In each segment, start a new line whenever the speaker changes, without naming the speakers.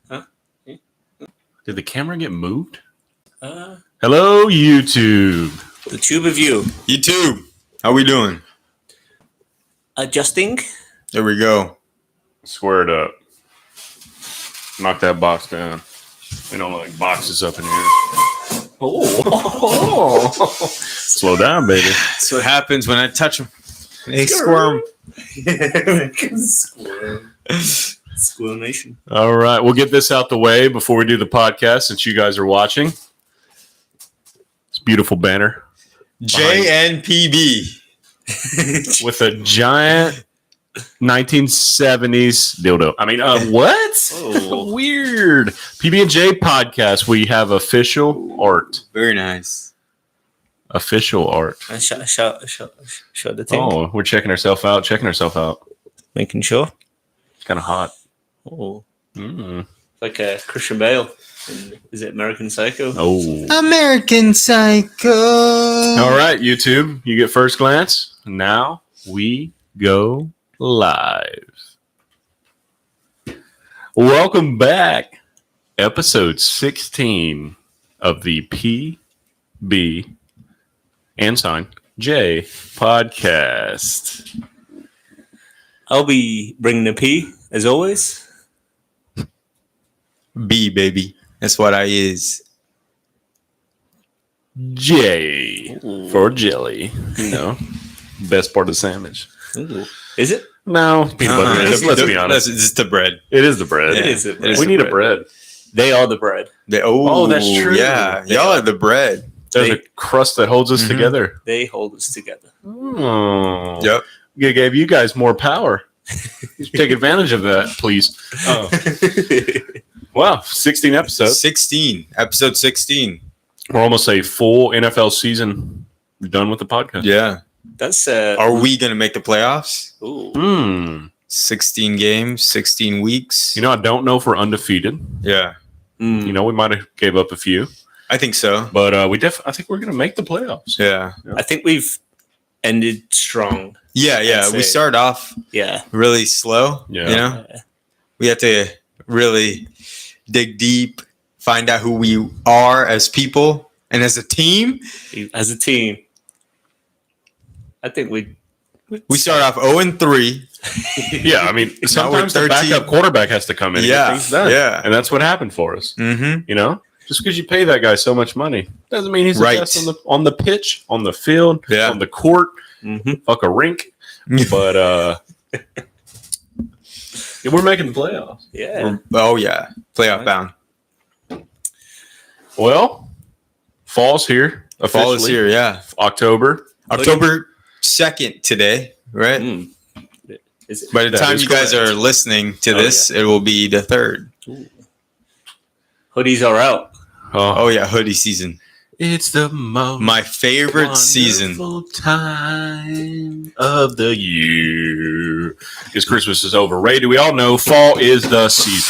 Huh?
Did the camera get moved? Hello, YouTube.
The tube of you.
YouTube, how we doing?
Adjusting.
There we go.
Square it up. Knock that box down. We don't like boxes up in here.
Oh.
Slow down, baby.
That's what happens when I touch them. They squirm.
Squirm Nation.
All right, we'll get this out the way before we do the podcast since you guys are watching. It's a beautiful banner.
JNPB.
With a giant 1970s dildo. I mean, what?
Oh.
Weird. PB&J podcast. We have official art.
Very nice.
Official art.
Show the thing.
Oh, we're checking ourselves out.
Making sure.
It's kind of hot.
Oh.
Mm.
Like Christian Bale. Is it American Psycho?
Oh.
American Psycho.
All right, YouTube. You get first glance. Now we go live. Welcome back. Episode 16 of the PB and sign J podcast.
I'll be bringing the P, as always.
B, baby. That's what I is.
J for jelly. You know, best part of the sandwich.
Ooh. Is it?
No, peanut butter is. Let's be honest.
It's the bread.
It is the bread.
It is the bread.
We need a bread.
They are the bread.
Oh, that's true.
Yeah, y'all are the bread.
There's a crust that holds us together.
They hold us together.
Oh.
Yep.
We gave you guys more power. Take advantage of that, please. Oh. Wow, 16 episodes.
16. Episode 16.
We're almost a full NFL season done with the podcast.
Yeah.
That's
Are we going to make the playoffs?
Ooh.
16 games, 16 weeks.
You know, I don't know if we're undefeated.
Yeah.
You know, we might have gave up a few.
I think so.
But I think we're going to make the playoffs.
Yeah.
I think we've ended strong.
Yeah. We start off really slow.
Yeah.
You know? We have to really dig deep, find out who we are as people and as a team.
As a team. I think we
start off 0-3.
Yeah, I mean, sometimes the backup quarterback has to come in and get things done.
Yeah.
And that's what happened for us.
Mm-hmm.
You know? Just because you pay that guy so much money doesn't mean he's the best on the pitch, on the field, on the court, fuck a rink. But we're making the playoffs.
Yeah.
Playoff bound.
Well, fall's here.
Fall is here, yeah.
October
2nd today, right?
Is it?
By the time you guys are listening to this, it will be the 3rd.
Ooh. Hoodies are out.
Oh yeah, hoodie season.
It's the most
my favorite season
time of the year. Because Christmas is over. Ray, do we all know fall is the season?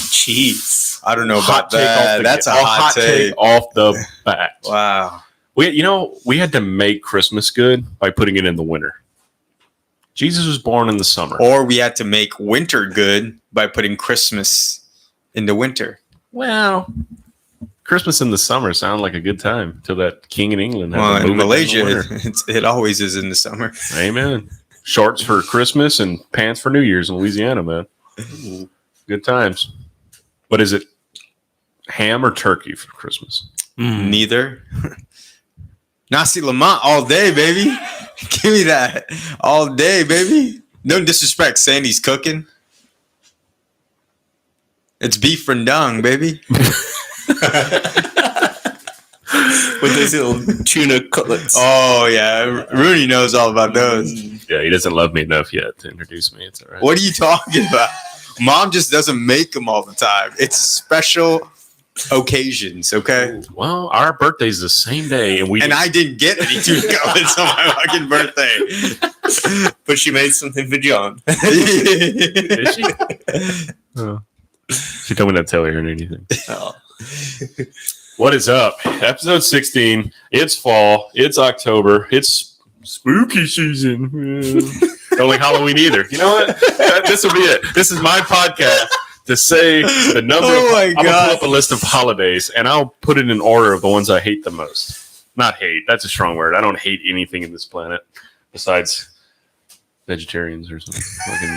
Jeez.
I don't know about that. That's a hot take
off the bat.
Wow.
We had to make Christmas good by putting it in the winter. Jesus was born in the summer.
Or we had to make winter good by putting Christmas in the winter.
Well, Christmas in the summer sounded like a good time until that king in England had to move
in Malaysia,
it,
it always is in the summer.
Amen. Shorts for Christmas and pants for New Year's in Louisiana, man. Good times. But is it ham or turkey for Christmas?
Neither. Nasi Lemak all day, baby. Give me that all day, baby. No disrespect, Sandy's cooking. It's beef rendang, baby.
With those little tuna cutlets.
Oh, yeah. Rooney knows all about those.
Yeah, he doesn't love me enough yet to introduce me. It's all right.
What are you talking about? Mom just doesn't make them all the time. It's special occasions, okay?
Well, our birthday's the same day. And
I didn't get any tuna cutlets on my fucking birthday.
But she made something for John.
Did she? Oh. She told me not to tell her anything.
Oh.
What is up? Episode 16. It's fall. It's October. It's spooky season. Don't like Halloween either. You know what? This will be it. This is my podcast. to say the number.
Oh my
I'm gonna
God.
pull up a list of holidays, and I'll put it in order of the ones I hate the most. Not hate. That's a strong word. I don't hate anything in this planet besides vegetarians or something. Fucking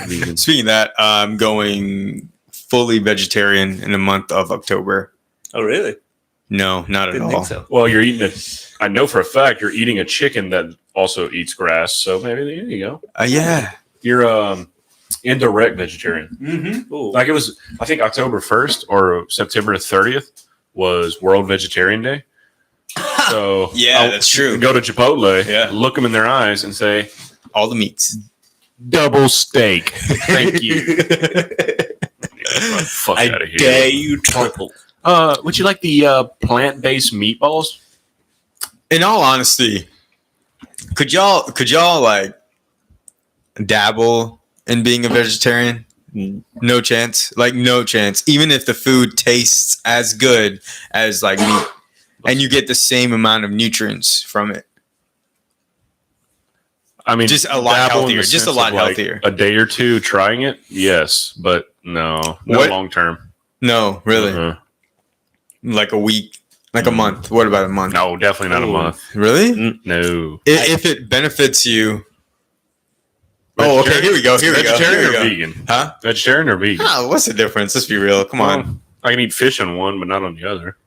vegans.
Speaking of that, I'm going fully vegetarian in the month of October.
Oh, really?
No, not at
Didn't
all.
think so.
Well, you're eating I know for a fact you're eating a chicken that also eats grass. So maybe there you go.
Yeah.
You're indirect vegetarian.
Mm-hmm.
Like it was, I think October 1st or September 30th was World Vegetarian Day. So
Yeah, that's true.
Go to Chipotle,
Yeah.
look them in their eyes, and say,
All the meats.
"Double steak, thank you." Fuck
I
out of here.
dare you triple.
Would you like the plant-based meatballs?
In all honesty, could y'all like dabble in being a vegetarian? No chance. Like no chance. Even if the food tastes as good as like meat and you get the same amount of nutrients from it.
I mean,
Just a lot
dabble in the
healthier. Just a
sense
lot
of, like,
healthier.
A day or two trying it, yes, but no
What?
long term.
No, really.
Uh-huh.
Like a week, like a month. What about a month?
No, definitely not a
Ooh.
month.
Really?
No.
If it benefits you. Oh, okay. Here we go. Here we go.
Vegetarian
Here we
or
go.
vegan?
Huh?
Vegetarian or vegan?
Ah, what's the difference? Let's be real. Come on.
Well, I can eat fish on one, but not on the other.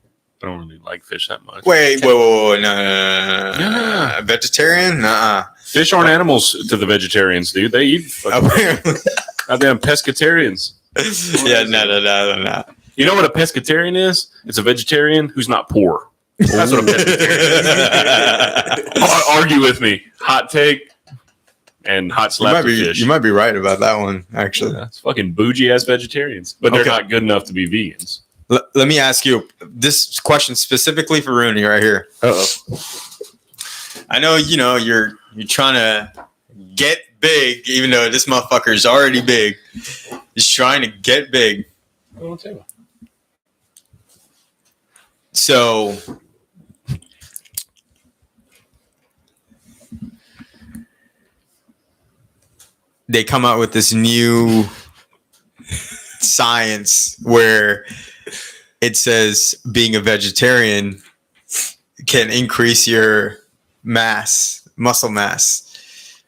I don't really like fish that much.
Wait. No.
Yeah.
Vegetarian? Nuh-uh.
Fish aren't animals to the vegetarians, dude. They eat
Apparently.
goddamn pescatarians.
Yeah, no.
You know what a pescatarian is? It's a vegetarian who's not poor. That's what a pescatarian is. Argue with me. Hot take and hot slap to fish.
You might be right about that one, actually.
That's fucking bougie ass vegetarians, but they're
Okay.
not good enough to be vegans.
Let me ask you this question specifically for Rooney right here.
Uh-oh.
I know you're trying to get big, even though this motherfucker is already big. He's trying to get big. So they come out with this new science where it says being a vegetarian can increase your muscle mass.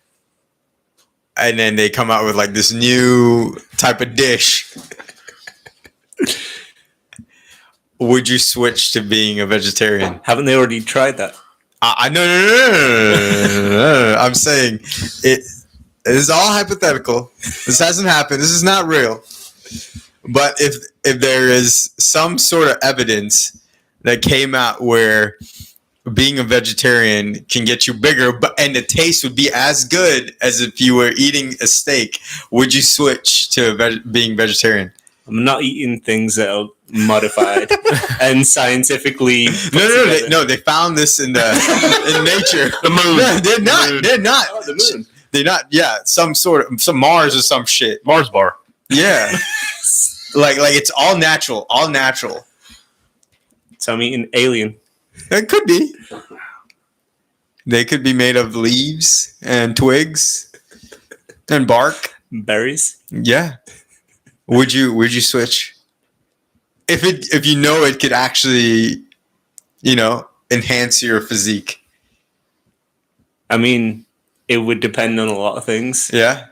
And then they come out with like this new type of dish. Would you switch to being a vegetarian?
Haven't they already tried that?
No. I'm saying it is all hypothetical. This hasn't happened. This is not real. But if there is some sort of evidence that came out where being a vegetarian can get you bigger, and the taste would be as good as if you were eating a steak, would you switch to being vegetarian?
I'm not eating things that are modified and scientifically.
No. They found this in nature.
The moon.
No, they're not. They're not.
Oh, the moon.
They're not. Yeah, some Mars or some shit.
Mars bar.
Yeah, like it's all natural. All natural.
So I'm eating alien.
It could be. They could be made of leaves and twigs and bark.
Berries.
Yeah. Would you switch? If you know it could actually, enhance your physique.
I mean, it would depend on a lot of things.
Yeah.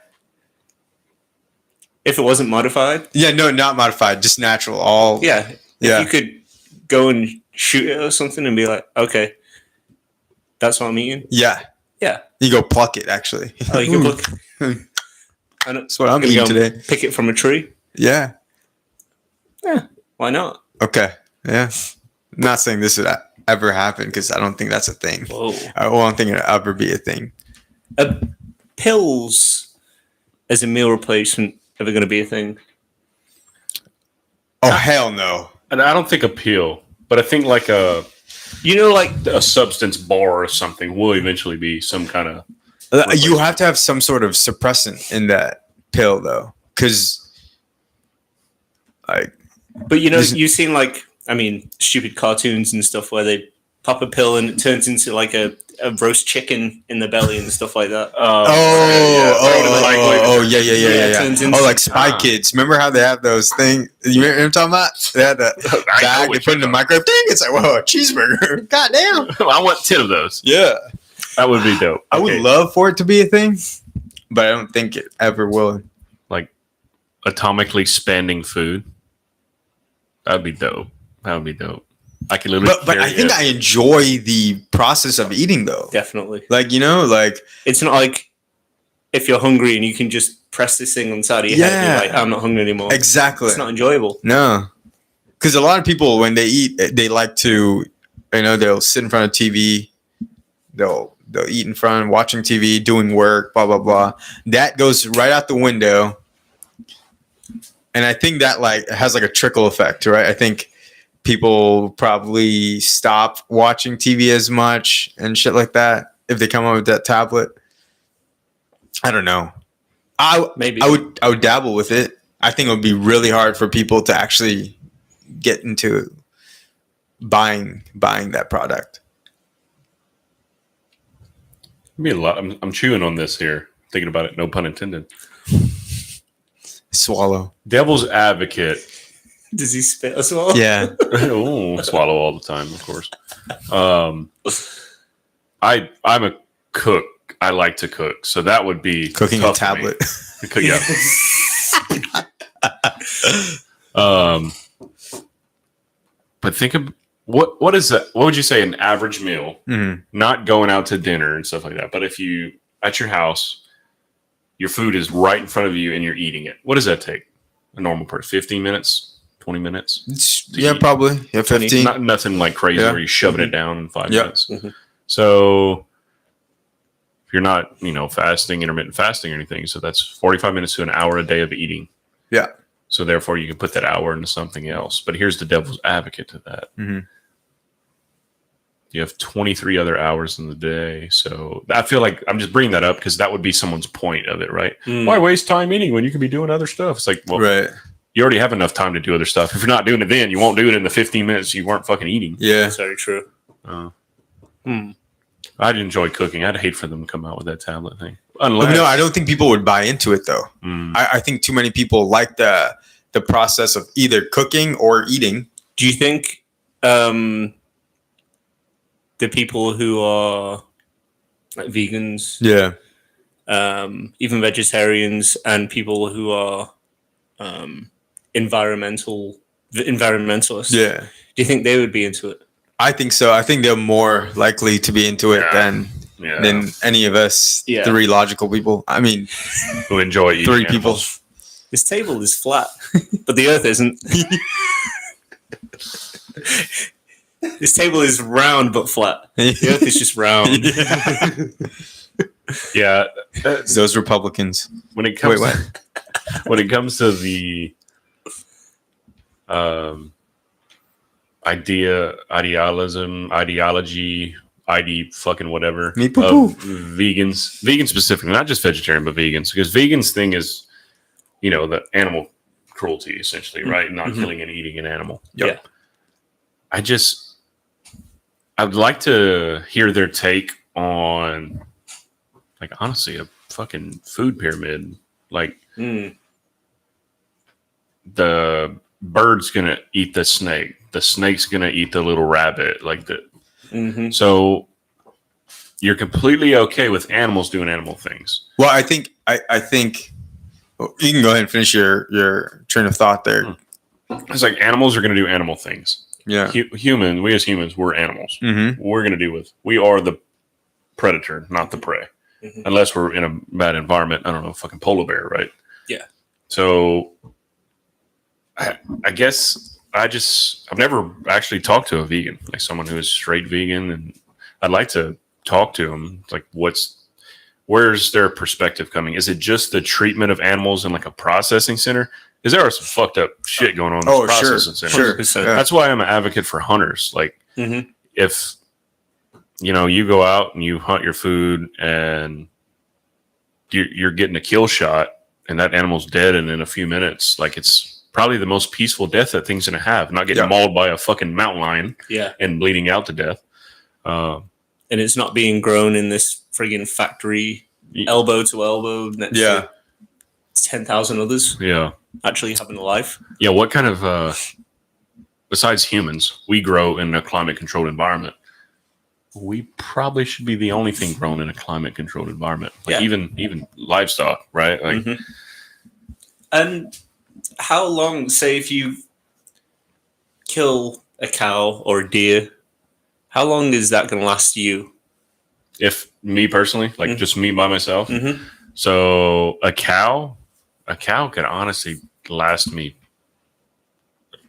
If it wasn't modified.
Yeah, no, not modified, just natural. All.
Yeah.
Yeah.
If you could go and shoot it or something and be like, okay, that's what I'm eating.
Yeah.
Yeah.
You go pluck it, actually.
Oh, you can look.
That's what I'm
gonna
eating
go
today.
Pick it from a tree.
Yeah.
Yeah. Why not?
Okay. Yeah. I'm not saying this would ever happen because I don't think that's a thing.
Whoa.
I don't think it'll ever be a thing.
Pills as a meal replacement ever going to be a thing?
Oh, hell no.
And I don't think a pill, but I think like a substance bar or something will eventually be some kind of.
You have to have some sort of suppressant in that pill, though, because
But you've seen stupid cartoons and stuff where they pop a pill and it turns into like a roast chicken in the belly and stuff like that.
Yeah.
it turns into-
Oh, like Spy Kids. Remember how they have those things? You remember what I'm talking about? They had that bag they put in the microwave thing. It's like, whoa, a cheeseburger. God damn.
I want 10 of those.
Yeah.
That would be dope.
I would love for it to be a thing, but I don't think it ever will.
Like atomically expanding food. That'd be dope. I can literally.
But I think I enjoy the process of eating, though.
Definitely.
Like, you know, like
it's not like if you're hungry and you can just press this thing on the side of your head and you're like, I'm not hungry anymore.
Exactly.
It's not enjoyable.
No. Because a lot of people, when they eat, they like to, you know, they'll sit in front of TV, they'll eat in front, watching TV, doing work, blah, blah, blah. That goes right out the window. And I think that like has like a trickle effect, right? I think people probably stop watching TV as much and shit like that if they come up with that tablet. I don't know. I would dabble with it. I think it would be really hard for people to actually get into buying that product.
Be a lot. I'm chewing on this here, thinking about it. No pun intended.
Swallow.
Devil's advocate.
Does he spit as well?
Yeah.
Oh, swallow all the time, of course. I'm a cook. I like to cook, so that would be
cooking a tablet.
Yeah. But think of what is that? What would you say an average meal?
Mm-hmm.
Not going out to dinner and stuff like that, but if you at your house, your food is right in front of you and you're eating it. What does that take? A normal person, 15 minutes, 20 minutes?
Yeah, probably. Yeah, 15.
Nothing like crazy where you're shoving it down in 5 minutes.
Mm-hmm.
So if you're not, fasting, intermittent fasting or anything, so that's 45 minutes to an hour a day of eating.
Yeah.
So therefore you can put that hour into something else. But here's the devil's advocate to that.
Mm-hmm.
You have 23 other hours in the day. So I feel like I'm just bringing that up because that would be someone's point of it, right? Why waste time eating when you can be doing other stuff? It's like, well,
right.
You already have enough time to do other stuff. If you're not doing it then, you won't do it in the 15 minutes you weren't fucking eating.
Yeah.
That's very true.
I'd enjoy cooking. I'd hate for them to come out with that tablet thing. Unless,
no, I don't think people would buy into it, though. I think too many people like the process of either cooking or eating.
Do you think the people who are like vegans, even vegetarians, and people who are environmentalists, do you think they would be into it?
I think so. I think they're more likely to be into it than any of us three logical people. I mean,
who enjoy eating
three
animals.
people.
This table is flat, but the earth isn't. This table is round but flat. The earth is just round.
Yeah.
Those Republicans.
When it comes to the ideology, fucking whatever of vegans specifically, not just vegetarian, but vegans, because vegans thing is, the animal cruelty essentially, right? Not killing and eating an animal.
Yep.
Yeah. I'd like to hear their take on, like, honestly, a fucking food pyramid. Like, the bird's gonna eat the snake. The snake's gonna eat the little rabbit. Like So you're completely okay with animals doing animal things.
Well, I think you can go ahead and finish your train of thought there.
It's like animals are gonna do animal things.
Yeah.
We as humans, we're animals. We're gonna we are the predator, not the prey. Unless we're in a bad environment. I don't know, fucking polar bear, right?
Yeah.
So I guess I've never actually talked to a vegan, like someone who is straight vegan, and I'd like to talk to them. Like, where's their perspective coming? Is it just the treatment of animals in like a processing center? Because there are some fucked up shit going on in this processing center.
Sure.
That's why I'm an advocate for hunters. Like, if you go out and you hunt your food and you're getting a kill shot and that animal's dead, and in a few minutes, like, it's probably the most peaceful death that thing's gonna have, not getting mauled by a fucking mountain lion and bleeding out to death.
And it's not being grown in this friggin' factory, elbow to elbow, next to 10,000 others actually having a life.
Yeah, what kind of, besides humans, we grow in a climate-controlled environment. We probably should be the only thing grown in a climate-controlled environment. Like even livestock, right? Like,
And how long, say if you kill a cow or a deer, how long is that going to last you?
if me personally, like just me by myself. So a cow could honestly last me,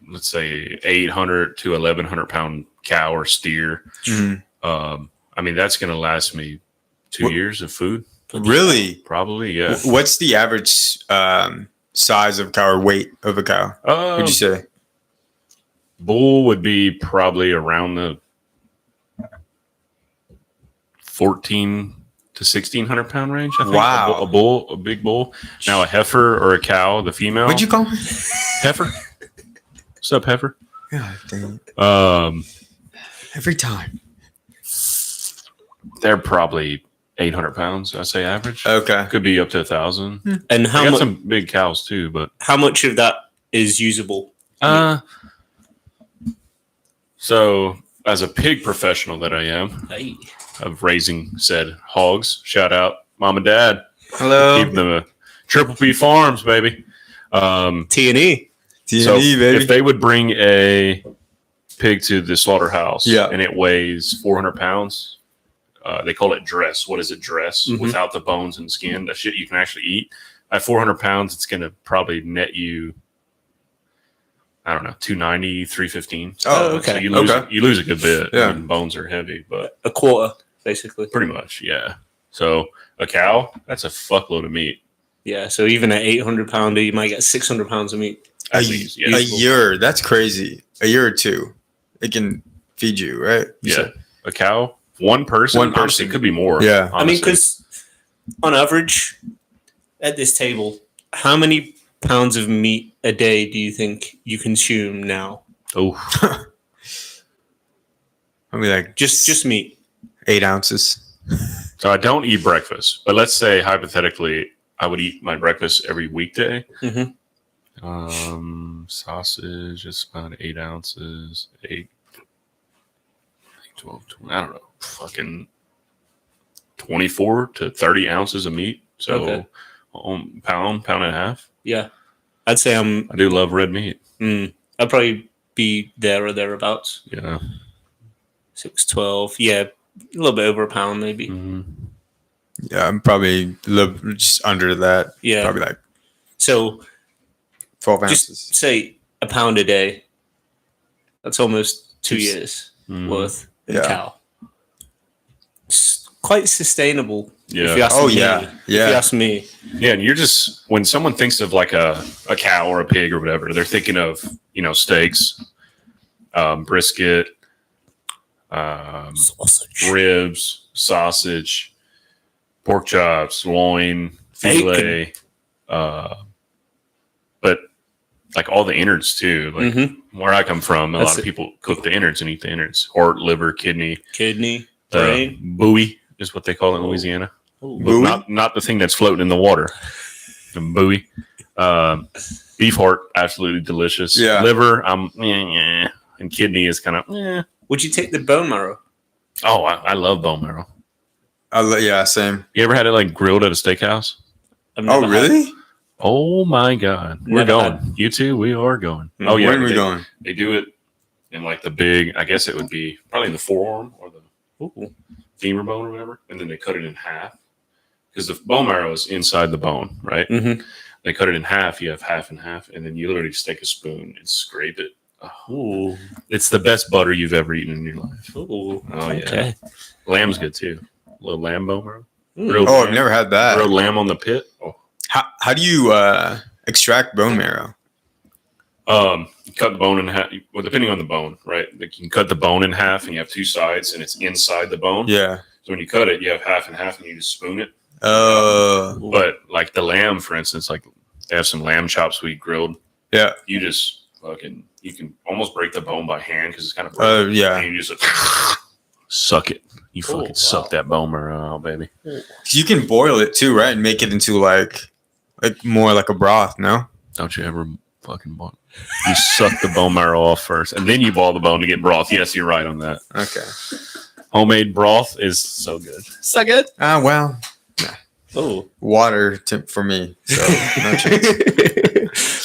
let's say 800 to 1,100 pound cow or steer. I mean, that's going to last me 2 years of food.
Really?
Probably, yeah.
What's the average size of cow or weight of a cow? Would you say?
Bull would be probably around the 14 to 1,600 pound range. I think.
Wow.
A big bull. Now a heifer or a cow, the female.
What'd you call me?
Heifer. What's up, heifer?
God dang it. Every time.
They're probably 800 pounds. I say average.
Okay.
Could be up to 1,000.
And
I got some big cows too, but
how much of that is usable?
So as a pig professional that I am, of raising said hogs, shout out mom and dad.
Hello.
Keep them Triple P Farms, baby.
T&E.
So
baby.
if they would bring a pig to the slaughterhouse and it weighs 400 pounds, they call it dress. What is it, dress? Without the bones and skin, that shit you can actually eat. At 400 pounds, it's going to probably net you, I don't know, 290, 315.
Oh,
okay. So you lose a good bit.
Yeah.
I mean, bones are heavy, but
a quarter, basically.
Pretty much, yeah. So a cow, that's a fuckload of meat.
Yeah, so even at 800 pounder, you might get 600 pounds of meat.
A year. That's crazy. A year or two. It can feed you, right?
A cow, one person. Honestly, it could be more.
Yeah.
Honestly. I mean, because on average, at this table, how many pounds of meat a day do you think you consume now?
Oh,
I mean, like
just meat.
8 ounces.
So I don't eat breakfast, but let's say hypothetically, I would eat my breakfast every weekday. Sausage is about 8 ounces. 8, 12, 20, I don't know. Fucking 24 to 30 ounces of meat. So pound and a half.
Yeah. I'd say
I do love red meat.
I'd probably be there or thereabouts.
Yeah.
6, 12. Yeah. A little bit over a pound, maybe.
Yeah, I'm probably a little just under that.
Yeah.
Probably like
so
12 ounces.
Just say a pound a day. That's almost 2 years worth of cow. It's quite sustainable.
Yeah.
If you ask me.
Yeah.
If you ask me.
Yeah, and you're just, when someone thinks of like a cow or a pig or whatever, they're thinking of, steaks, brisket,
sausage.
Ribs, sausage, pork chops, loin, filet, but like all the innards too. Like where I come from, a lot of people cook the innards and eat the innards. Heart, liver, kidney,
brain.
Buoy is what they call it in Louisiana.
Buoy?
Not the thing that's floating in the water. The buoy. Beef heart, absolutely delicious.
Yeah.
Liver, and kidney is kind of.
Would you take the bone marrow?
Oh, I love bone marrow.
Yeah, same.
You ever had it like grilled at a steakhouse?
Oh, really?
Oh my God, we're going. You two, we are going. Oh yeah,
when are we going?
They do it in like the big. I guess it would be probably the forearm or the femur bone or whatever, and then they cut it in half because the bone marrow is inside the bone, right? They cut it in half. You have half and half, and then you literally just take a spoon and scrape it. Oh, it's the best butter you've ever eaten in your life. Oh yeah, lamb's good too. A little lamb bone marrow.
I've never had that.
Grilled lamb on the pit. Oh.
How do you extract bone marrow?
You cut the bone in half. Well, depending on the bone, right? Like you can cut the bone in half, and you have two sides, and it's inside the bone.
Yeah.
So when you cut it, you have half and half, and you just spoon it. But like the lamb, for instance, like they have some lamb chops we grilled.
Yeah.
You just you can almost break the bone by hand because it's kind of
yeah.
and you just Suck it. You
Oh,
fucking suck
wow.
that bone marrow out, baby.
You can boil it too, right? And make it into like more like a broth, no?
Don't you ever fucking boil? You suck the bone marrow off first, and then you boil the bone to get broth. Yes, you're right on that.
Okay.
Homemade broth is so good.
So good.
Well,
Oh.
water for me. So no chance.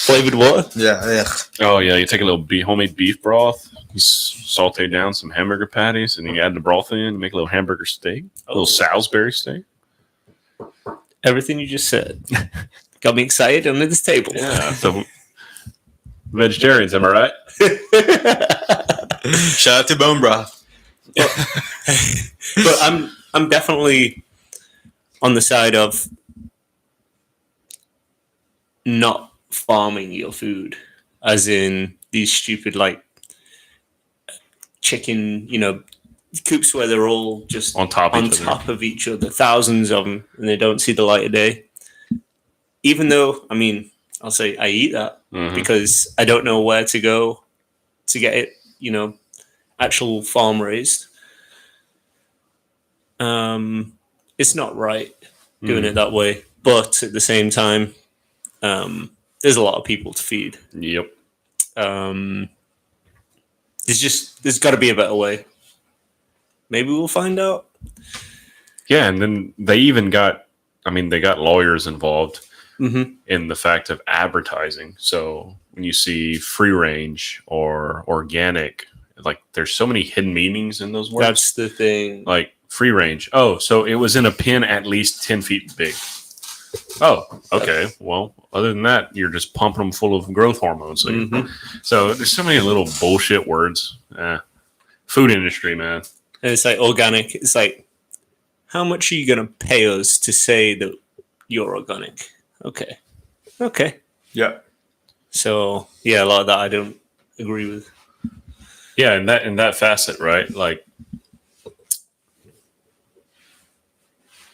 Flavored water.
Yeah.
Oh yeah, you take a little homemade beef broth. You saute down some hamburger patties, and you add the broth in. You make a little hamburger steak, a little Salisbury steak.
Everything you just said got me excited under this table.
Yeah. So vegetarians, am I right?
Shout out to bone broth.
But I'm definitely on the side of not farming your food, as in these stupid like chicken, coops where they're all just
On top
of each other, thousands of them, and they don't see the light of day. Even though, I'll say I eat that because I don't know where to go to get it, actual farm raised. It's not right doing it that way, but at the same time, there's a lot of people to feed.
Yep.
There's got to be a better way. Maybe we'll find out.
Yeah, and then they even got lawyers involved
Mm-hmm.
in the fact of advertising. So when you see free range or organic, like there's so many hidden meanings in those words.
That's the thing.
Like free range. Oh, so it was in a pen at least 10 feet big. Oh, okay. Well, other than that, you're just pumping them full of growth hormones. So there's so many little bullshit words. Food industry, man.
And it's like organic. It's like, how much are you going to pay us to say that you're organic? Okay.
Yeah.
So yeah, a lot of that I don't agree with.
Yeah, in that facet, right? Like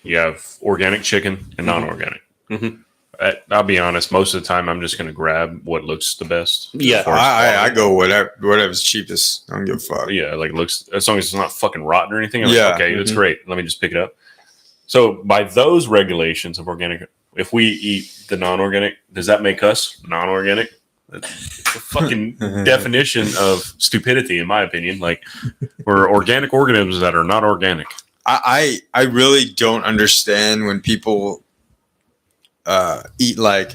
you have organic chicken and non-organic.
Mm-hmm.
I'll be honest. Most of the time, I'm just going to grab what looks the best.
Yeah,
I go whatever's cheapest. I don't give a fuck.
Yeah, like looks as long as it's not fucking rotten or anything. I'm
Yeah.
like, okay, that's great. Let me just pick it up. So by those regulations of organic, if we eat the non-organic, does that make us non-organic? That's the fucking definition of stupidity, in my opinion. Like we're organic organisms that are not organic.
I really don't understand when people eat like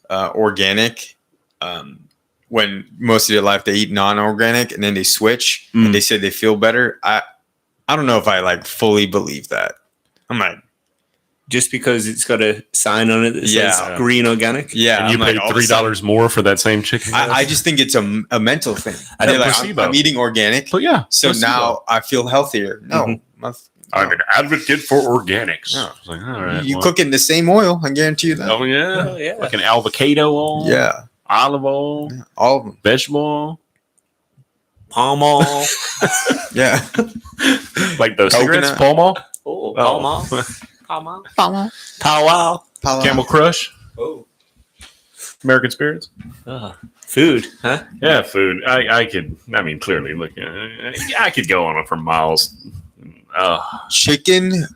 organic when most of their life they eat non-organic and then they switch and they say they feel better. I don't know if I like fully believe that. I'm like,
just because it's got a sign on it that says green organic.
yeah,
And you
I'm
paid
like,
$3 more for that same chicken.
I just think it's a mental thing.
I know,
They're like,
placebo.
I'm eating organic,
But yeah,
so
placebo.
now I feel healthier. No,
I'm an advocate for organics.
No.
I was like, all right,
you
well.
cook it in the same oil. I guarantee you that.
Oh yeah,
Oh, yeah.
like an avocado oil,
Yeah,
olive oil,
all of them.
vegetable oil,
Palm oil.
Yeah,
like those cigarettes,
Coconut.
Palm oil,
Oh, palm oil. Palm oil. Pow
Camel Crush,
Oh.
American Spirits.
Food, huh?
Yeah, food. I could. I mean, clearly, look, I could go on it for miles.
chicken.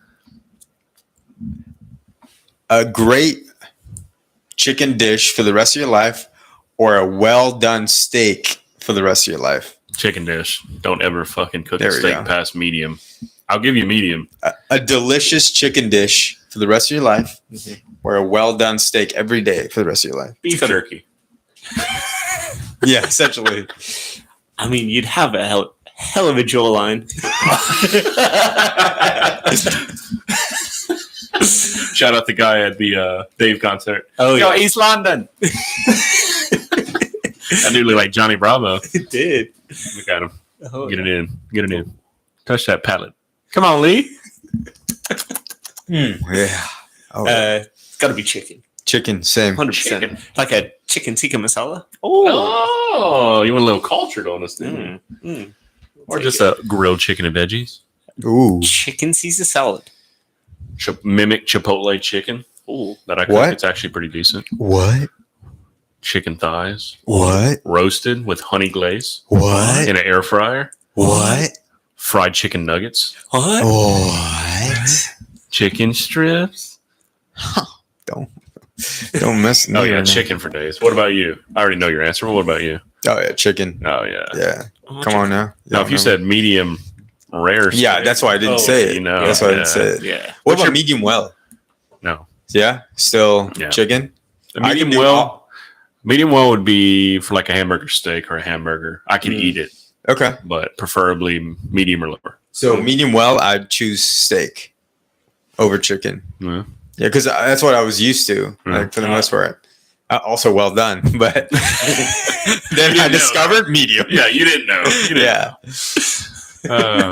A great chicken dish for the rest of your life, or a well done steak for the rest of your life.
Chicken dish. Don't ever fucking cook
There
a
we
steak
go.
past medium. I'll give you medium.
A delicious chicken dish for the rest of your life, or a well done steak every day for the rest of your life.
Beef jerky.
Yeah, essentially.
I mean, you'd have a hell of a jawline.
Shout out the guy at the Dave concert.
Oh,
Yo,
yeah.
East London. I knew like Johnny Bravo.
It did.
Look at him.
Oh,
Get it in. Get it in. Touch that palate. Come on, Lee.
Yeah. Oh,
it's got to be chicken.
chicken, same.
100%.
Chicken.
Like a chicken tikka masala.
Oh, you want a little cultured on us, then? Or just a grilled chicken and veggies.
Ooh.
Chicken Caesar salad.
Mimic Chipotle chicken.
Ooh.
That I cook.
What?
It's actually pretty decent.
What?
Chicken thighs.
What?
Roasted with honey glaze.
What?
In an air fryer.
What?
fried chicken nuggets,
What?
What?
chicken strips.
Don't miss.
Oh yeah, chicken for days. What about you? I already know your answer. But what about you?
Oh yeah, chicken.
Oh yeah.
Yeah.
Oh,
Come on now.
Now, if you said medium rare,
yeah,
steak,
that's why I didn't
Oh,
say it.
you know,
That's why I
yeah.
didn't say it.
Yeah.
What
What's
about
your-
medium well?
no.
Yeah, still
Yeah.
chicken.
The
I
medium
can do
well.
all-
Medium well would be for like a hamburger steak or a hamburger. I can eat it,
Okay.
but preferably medium or lower.
So medium well, I'd choose steak over chicken.
Yeah.
Yeah, because that's what I was used to,
Mm.
like for the most part. Also, well done, but then
You
I
know.
discovered medium.
Yeah, you didn't know. You didn't
Yeah.
know.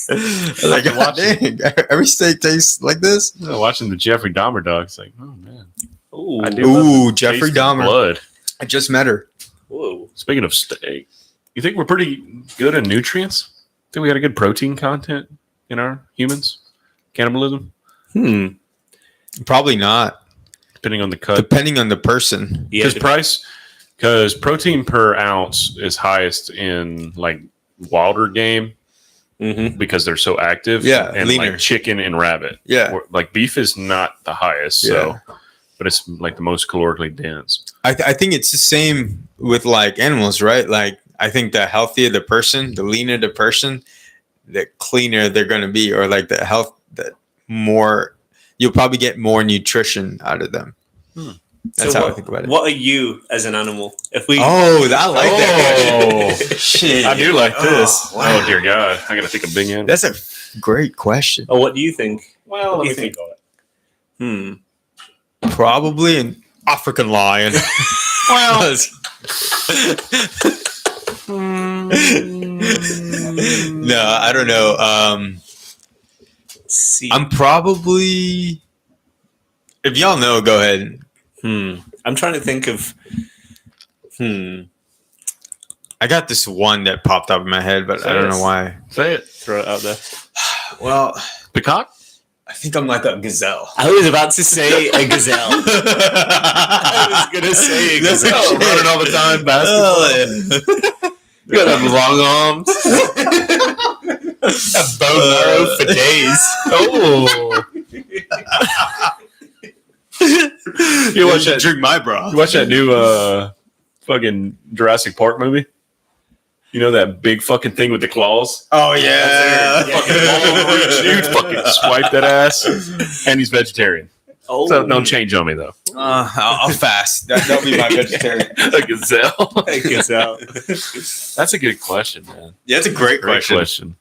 I was like, God dang, every steak tastes like this.
Watching the Jeffrey Dahmer dog, it's like, oh man.
Ooh.
I do love
Ooh,
the
Jeffrey
taste of
Dahmer.
blood.
I just met her.
Whoa.
Speaking of steak, you think we're pretty good in nutrients? Think we got a good protein content in our humans? Cannibalism?
Probably not,
Depending on the cut.
depending on the person.
Yeah.
Because protein per ounce is highest in like wilder game
Mm-hmm.
because they're so active.
Yeah,
and
leaner.
like chicken and rabbit.
Yeah,
Or, like beef is not the highest, so but it's like the most calorically dense.
I think it's the same with like animals, right? Like I think the healthier the person, the leaner the person, the cleaner they're going to be, or like the health, the more you'll probably get more nutrition out of them. That's
So
how I think about it.
What are you as an animal? If we
Oh, I like that question.
Oh,
Shit.
I do like this.
Oh, wow.
Oh dear God, I gotta think of big animal.
That's a great question.
Oh, what do you think?
Well,
What do
let
you
me
think?
think on it.
Probably an African lion.
Well,
No, I don't know.
See.
I'm probably. If y'all know, go ahead.
I'm trying to think of.
I got this one that popped up in my head, but I don't know why.
say it.
Throw it out there.
Well,
Peacock?
I think I'm like a gazelle.
I was about to say a gazelle. I was gonna say a gazelle.
Running all the time, basketball.
You got them long arms. A bone marrow for days.
Oh. You watch that?
Drink my bra.
You watch that new fucking Jurassic Park movie? You know that big fucking thing with the claws?
Oh yeah.
Fucking ball reach, dude. Fucking swipe that ass. And he's vegetarian.
Oh,
So don't change on me though.
I'll fast. That'll be my vegetarian.
A gazelle.
a gazelle.
That's a good question, man.
Yeah, that's a great question.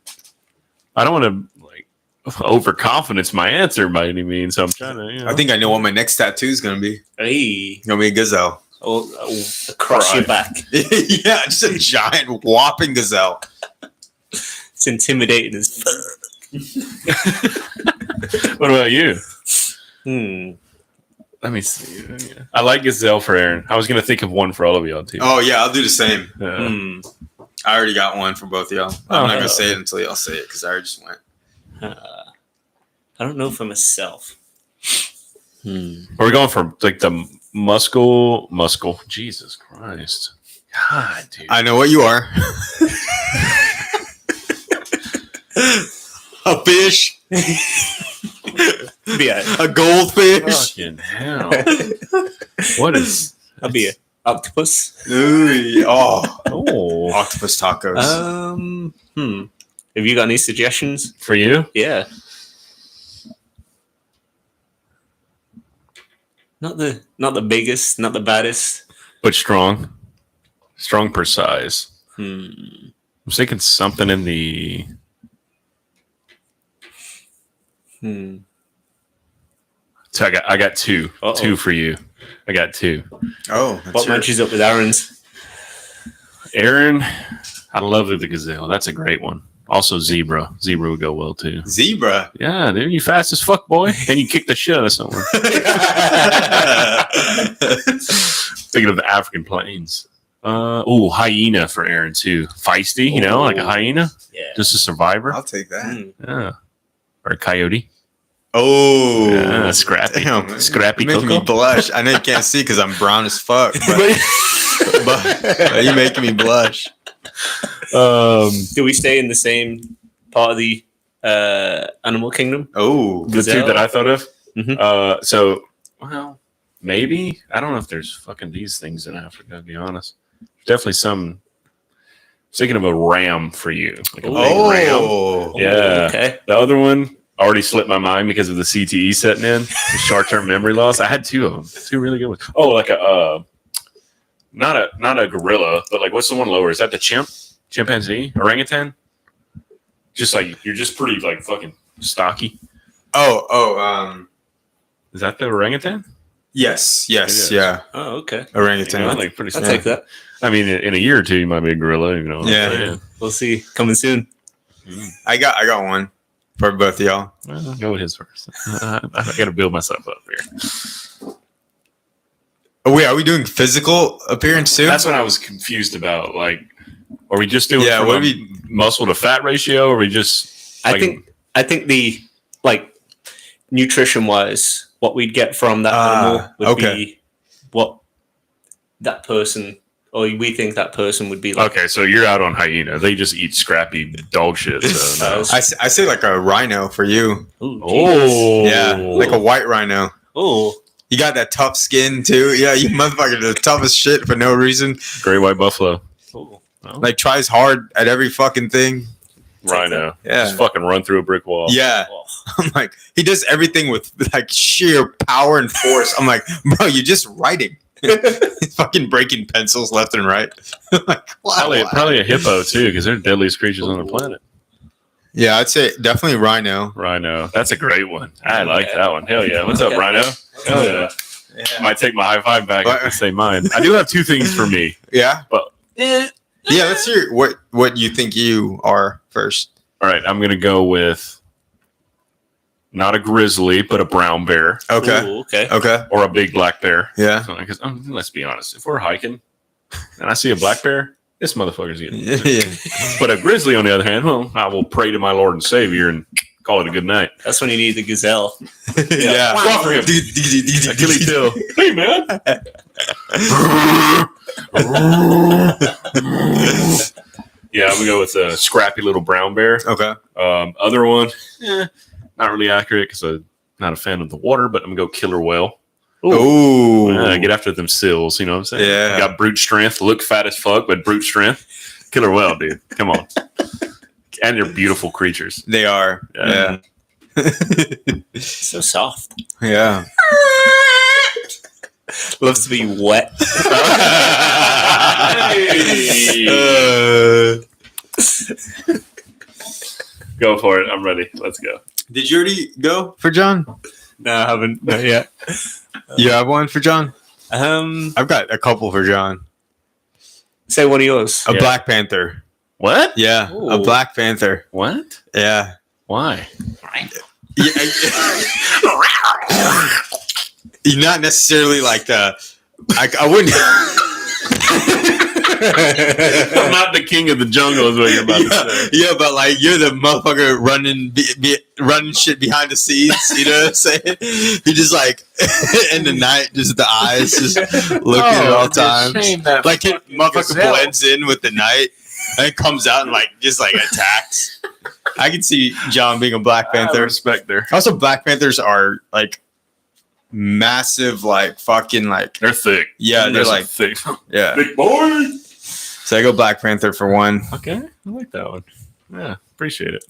I don't want to like overconfidence my answer by any means. So I'm trying to. You know.
I think I know what my next tattoo is gonna be.
Hey.
It's gonna be a gazelle.
Across your back.
Yeah, just a giant whopping gazelle.
It's intimidating as fuck.
What about you?
Let
me see. I like gazelle for Aaron. I was gonna think of one for all of y'all too.
Oh yeah, I'll do the same.
Yeah.
I already got one for both of y'all. I'm not gonna say it until y'all say it because I already just went.
I don't know for myself.
Are we going for like the muscle? Jesus Christ. God, dude.
I know what you are. A fish. A goldfish.
Fucking hell. What is?
I'll be an octopus.
Ooh, oh,
Oh,
octopus tacos.
Have you got any suggestions?
for you?
Yeah. Not the biggest, not the baddest.
But strong per size.
Hmm.
I'm thinking something in the. So I got two.
Uh-oh.
Two for you. I got two.
Oh,
What matches up with Aaron's?
Aaron, I love the gazelle. That's a great one. Also zebra. Zebra would go well too.
zebra.
Yeah, dude, you fast as fuck, boy. And you kick the shit out of someone. Thinking of the African plains. Hyena for Aaron too. Feisty, you know, like a hyena.
Yeah.
Just a survivor.
I'll take that.
Yeah. Or a coyote.
Oh,
Yeah, scrappy.
Damn,
Scrappy
you're making
Coco.
me blush. I know you can't see because I'm brown as fuck, but you're making me blush.
Do we stay in the same part of the animal kingdom?
Oh,
The two that I thought of.
Mhm.
Well, maybe. I don't know if there's fucking these things in Africa, to be honest. There's definitely some. Thinking of a ram for you. Like a big ram.
oh,
Yeah.
Okay.
The other one already slipped my mind because of the CTE setting in, the short-term memory loss. I had two of them. Two really good ones. Oh, like a not a gorilla, but like what's the one lower? Is that the chimpanzee, orangutan? Just like you're just pretty like fucking stocky. Is that the orangutan?
yes,
It is.
yeah,
Oh, okay.
orangutan.
You know, like pretty
I'll
stocky.
take that.
I mean, in a year or two, you might be a gorilla. You know. What I'm
Yeah.
saying?
We'll see. Coming soon.
I got one for both of y'all.
Well, I'll go with his first. I got to build myself up here.
Oh, wait, are we doing physical appearance too?
That's what I was confused about. Like, are we just doing
Yeah,
from
what
a
do we-
muscle to fat ratio? Or are we just?
I think the like nutrition wise, what we'd get from that animal would
okay.
be what that person or we think that person would be like.
Okay, so you're out on hyena. They just eat scrappy dog shit. So no.
I say like a rhino for you.
Ooh,
Oh,
Yeah, like a white rhino.
oh,
You got that tough skin too. Yeah, you motherfucker the toughest shit for no reason.
great white buffalo.
oh.
Like tries hard at every fucking thing.
Rhino.
Yeah.
Just fucking run through a brick wall.
Yeah.
Oh.
I'm like, he does everything with like sheer power and force. I'm like, bro, you're just writing. He's fucking breaking pencils left and right. Like, wow.
Probably a hippo too, because they're the deadliest creatures on the planet.
Yeah, I'd say definitely rhino.
Rhino. That's a great one. I like
Yeah.
that one. Hell yeah. What's up,
Okay.
Rhino? Hell yeah. I might take my high five back if they say mine. I do have two things for me.
Yeah.
But
Yeah, let's hear what you think you are first.
all right, I'm gonna go with not a grizzly, but a brown bear
Okay.
Ooh, okay.
Okay.
or a big black bear.
Yeah.
Because let's be honest, if we're hiking and I see a black bear, this motherfucker's getting.
Yeah.
But a grizzly, on the other hand, well, I will pray to my Lord and Savior and call it a good night.
That's when you need the gazelle.
Yeah.
Wow. For him. Achilles heel. Hey man. Yeah, I'm gonna go with a scrappy little brown bear.
Okay.
Other one, not really accurate because I'm not a fan of the water, but I'm gonna go killer whale.
Ooh.
Get after them sills, you know what I'm saying?
Yeah.
Got brute strength, look fat as fuck, but brute strength. Killer whale, dude. Come on. And they're beautiful creatures.
They are.
Yeah.
Yeah.
So soft.
Yeah.
Loves to be wet.
Go for it. I'm ready. Let's go.
Did you already go for John?
No, I haven't. Not yet.
You have one for John?
Um,
I've got a couple for John.
say one of yours.
A
Yeah.
Black Panther.
What?
Yeah. A
Ooh.
Black Panther.
What?
Yeah.
Why?
Yeah. You're not necessarily like the. I wouldn't.
I'm not the king of the jungle, is what you're about to say.
Yeah, but like you're the motherfucker running shit behind the scenes. You know what I'm saying? He just like in the night, just the eyes just looking at all times. Like it motherfucker blends in with the night and it comes out and like just like attacks. I can see John being a Black Panther.
Respect there.
Also, Black Panthers are like massive, like fucking like
They're thick.
yeah, they're like
thick.
yeah.
Big boy.
So I go Black Panther for one.
Okay, I like that one. Yeah, appreciate it.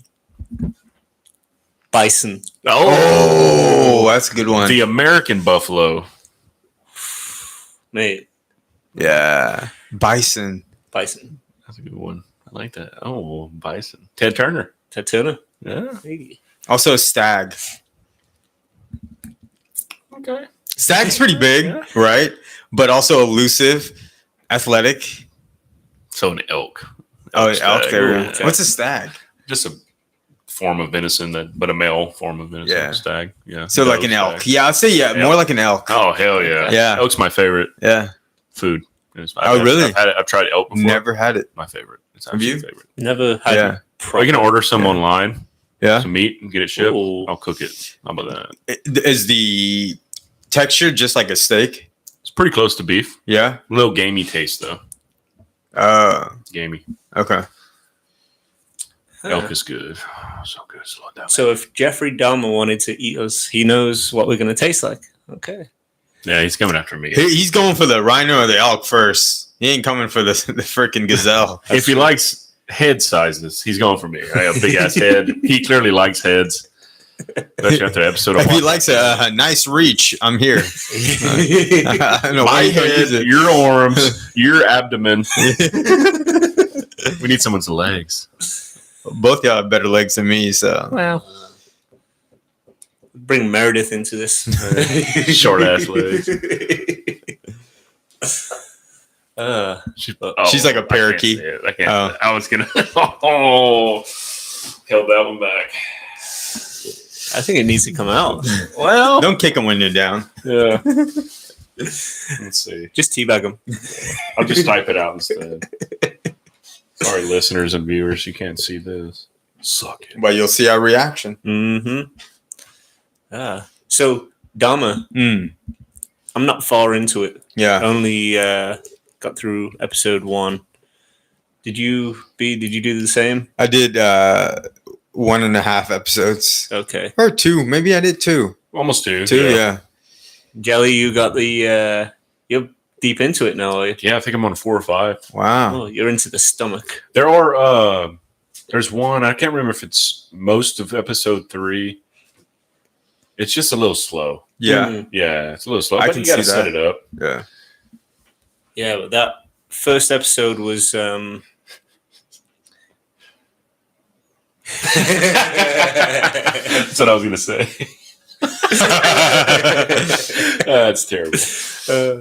Bison.
Oh, that's a good one.
The American buffalo.
Mate,
Yeah, bison.
bison.
That's a good one. I like that. Oh, bison. Ted Turner.
Ted Turner.
Yeah.
Hey.
Also, a stag.
Okay.
Stag's pretty big,
Yeah.
right? But also elusive, athletic.
So an elk.
Oh,
Stag.
elk there.
Ooh,
okay.
What's a stag?
Just a form of venison, but a male form of venison.
Yeah.
Stag. Yeah.
So like
Doe
an elk.
stag.
Yeah, I'd say
Elk.
more like an elk.
Oh hell yeah.
Yeah.
Elk's my favorite
Yeah,
food.
Oh, really?
I've had it. I've tried elk before.
never had it.
My favorite. It's
Have
actually
you?
my favorite.
Never had
Yeah.
Are you gonna order some
Yeah.
online?
Yeah.
Some meat and get it shipped.
Ooh.
I'll cook it. How about that?
Is the texture just like a steak?
It's pretty close to beef.
Yeah.
A little gamey taste though. Gamey.
Okay.
Elk is good. Oh, so good. Slow down.
So if Jeffrey Dahmer wanted to eat us, he knows what we're going to taste like. Okay.
Yeah, he's coming after me.
He's going for the rhino or the elk first. He ain't coming for the freaking gazelle.
If he likes head sizes, he's going for me. I have a big ass head. He clearly likes heads. That's after the episode.
If he likes a nice reach, I'm here.
My head, your arms, your abdomen. We need someone's legs.
Both y'all have better legs than me, so.
Well, bring Meredith into this.
Short ass legs.
She's like a parakeet.
I can't. I was gonna. Held that one back.
I think it needs to come out.
Well,
don't kick them when you're down.
Yeah. Let's see.
Just teabag them.
I'll just type it out instead. Sorry, listeners and viewers, you can't see this. Suck it.
But you'll see our reaction.
Mm-hmm. So Dahmer. I'm not far into it.
Yeah.
I only got through episode 1. Did you do the same?
I did 1.5 episodes.
Okay.
Or 2. Maybe I did 2.
Almost 2.
2, yeah.
Jelly, you got the you're deep into it now, are you?
Yeah, I think I'm on 4 or 5.
Wow.
Oh, you're into the stomach.
There are there's one, I can't remember if it's most of episode 3. It's just a little slow.
Yeah.
Yeah, it's a little slow.
I
But
can
you gotta
see
set
that.
it up.
Yeah.
Yeah, but that first episode was
That's what I was gonna say. That's terrible.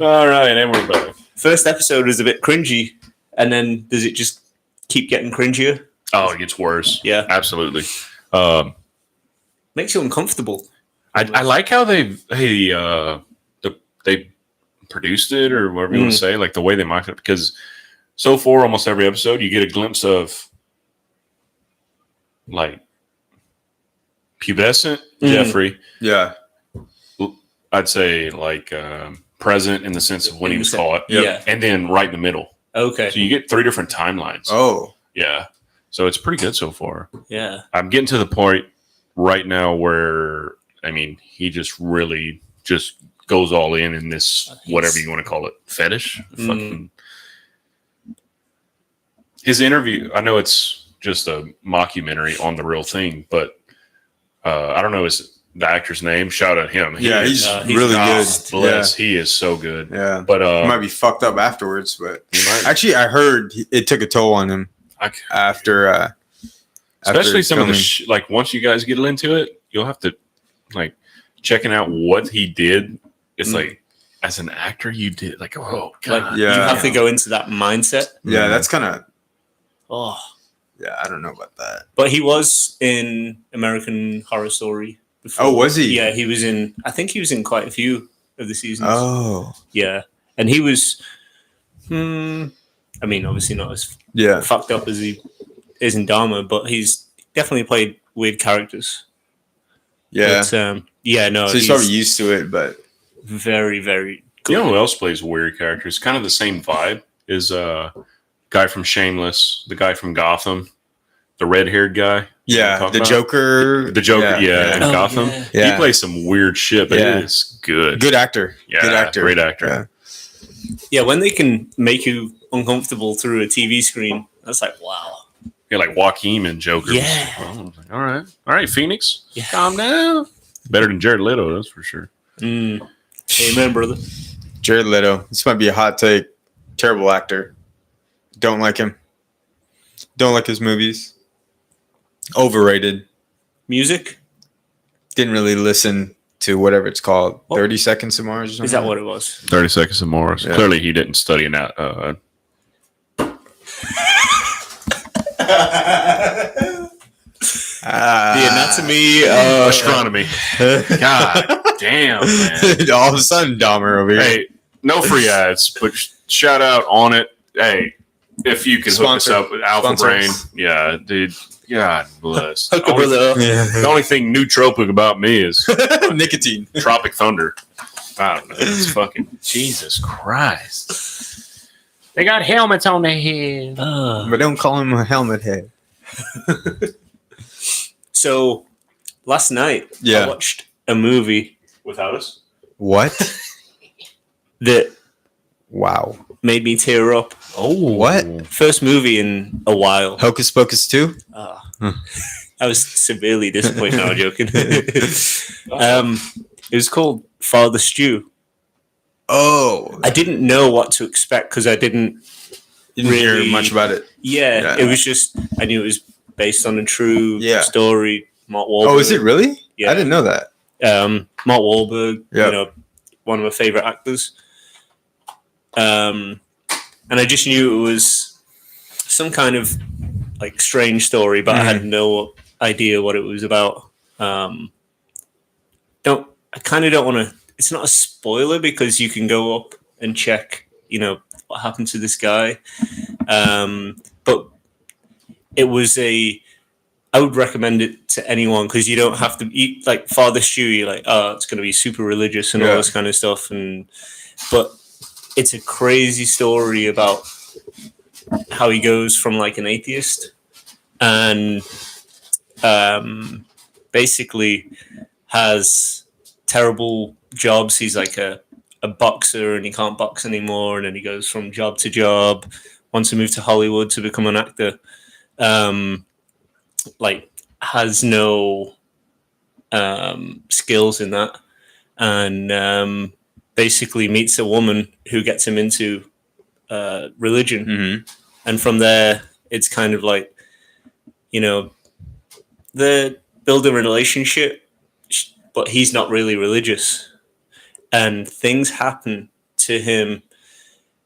All right, and we're back.
First episode was a bit cringy, and then does it just keep getting cringier?
Oh, it gets worse.
Yeah,
absolutely.
Makes you uncomfortable.
I like how they produced it, or whatever you want to say, like the way they market it, because so far almost every episode you get a glimpse of like pubescent Jeffrey.
Yeah.
I'd say like present in the sense of when he was caught.
Yeah.
And then right in the middle.
Okay.
So you get 3 different timelines.
Oh.
Yeah. So it's pretty good so far.
Yeah.
I'm getting to the point right now where, I mean, he just really just goes all in this, whatever you want to call it, fetish. Fucking. His interview, I know it's just a mockumentary on the real thing, but I don't know the actor's name. Shout out him.
Yeah, he's really good.
Bless. Yeah. He is so good.
Yeah.
But
he might be fucked up afterwards, but
he might.
Actually I heard it took a toll on him after
especially some
filming.
of the like once you guys get into it, you'll have to like checking out what he did. It's like as an actor, you did like, oh god,
like, you have to go into that mindset.
Yeah, that's kind of.
Oh,
yeah, I don't know about that.
But he was in American Horror Story before.
Oh, was he?
Yeah, he was in. I think he was in quite a few of the seasons.
Oh,
yeah, and he was. I mean, obviously not as fucked up as he is in Dahmer, but he's definitely played weird characters.
Yeah.
But, yeah, no.
So he's probably used to it, but
very, very good.
You know who else plays weird characters? Kind of the same vibe is guy from Shameless, the guy from Gotham, the red-haired guy.
Yeah, the Joker.
The Joker, in Gotham.
Yeah.
He plays some weird shit, but it is good.
Good actor.
Yeah,
good actor.
Great actor.
Yeah, when they can make you uncomfortable through a TV screen, that's like, wow.
Yeah, like Joaquin and Joker.
Yeah.
Well, like, all right, Phoenix. Yeah. Calm down. Better than Jared Leto, that's for sure.
Amen, brother.
Jared Leto. This might be a hot take. Terrible actor. Don't like him. Don't like his movies. Overrated.
Music?
Didn't really listen to whatever it's called. 30 Seconds to Mars or something.
Is that what it was?
30 Seconds to Mars. Yeah. Clearly, he didn't study that.
The anatomy of
astronomy. God damn, man.
All of a sudden, Dahmer over here.
Hey, no free ads, but shout out on it. Hey, if you can hook us up with Alpha Brain. Yeah, dude. God bless.
Hook a brother up.
The only thing nootropic about me is
nicotine.
Tropic Thunder. I don't know. It's fucking Jesus Christ. They got helmets on their head.
But don't call him a helmet head.
So last night
Yeah.
I watched a movie
Without us?
What?
that
Wow.
made me tear up.
Oh.
What?
First movie in a while.
Hocus Pocus 2?
I was severely disappointed. No, I'm joking. It was called Father Stu.
Oh.
I didn't know what to expect because I didn't.
You didn't hear
really-
much about it.
Yeah,
Yeah.
it was just I knew it was based on a true
Yeah.
story. Mark Wahlberg.
Oh, is it really?
Yeah.
I didn't know that.
Mark Wahlberg,
Yeah.
you know, one of my favorite actors. And I just knew it was some kind of like strange story, but I had no idea what it was about. I kind of don't want to. It's not a spoiler because you can go up and check, you know, what happened to this guy. But it was I would recommend it to anyone because you don't have to eat like Father Stu. You're like, oh, it's going to be super religious and all this kind of stuff, but it's a crazy story about how he goes from like an atheist and basically has terrible jobs. He's like a boxer and he can't box anymore, and then he goes from job to job. Wants to move to Hollywood to become an actor. Like has no skills in that, and basically meets a woman who gets him into religion, and from there it's kind of like, you know, they build a relationship, but he's not really religious, and things happen to him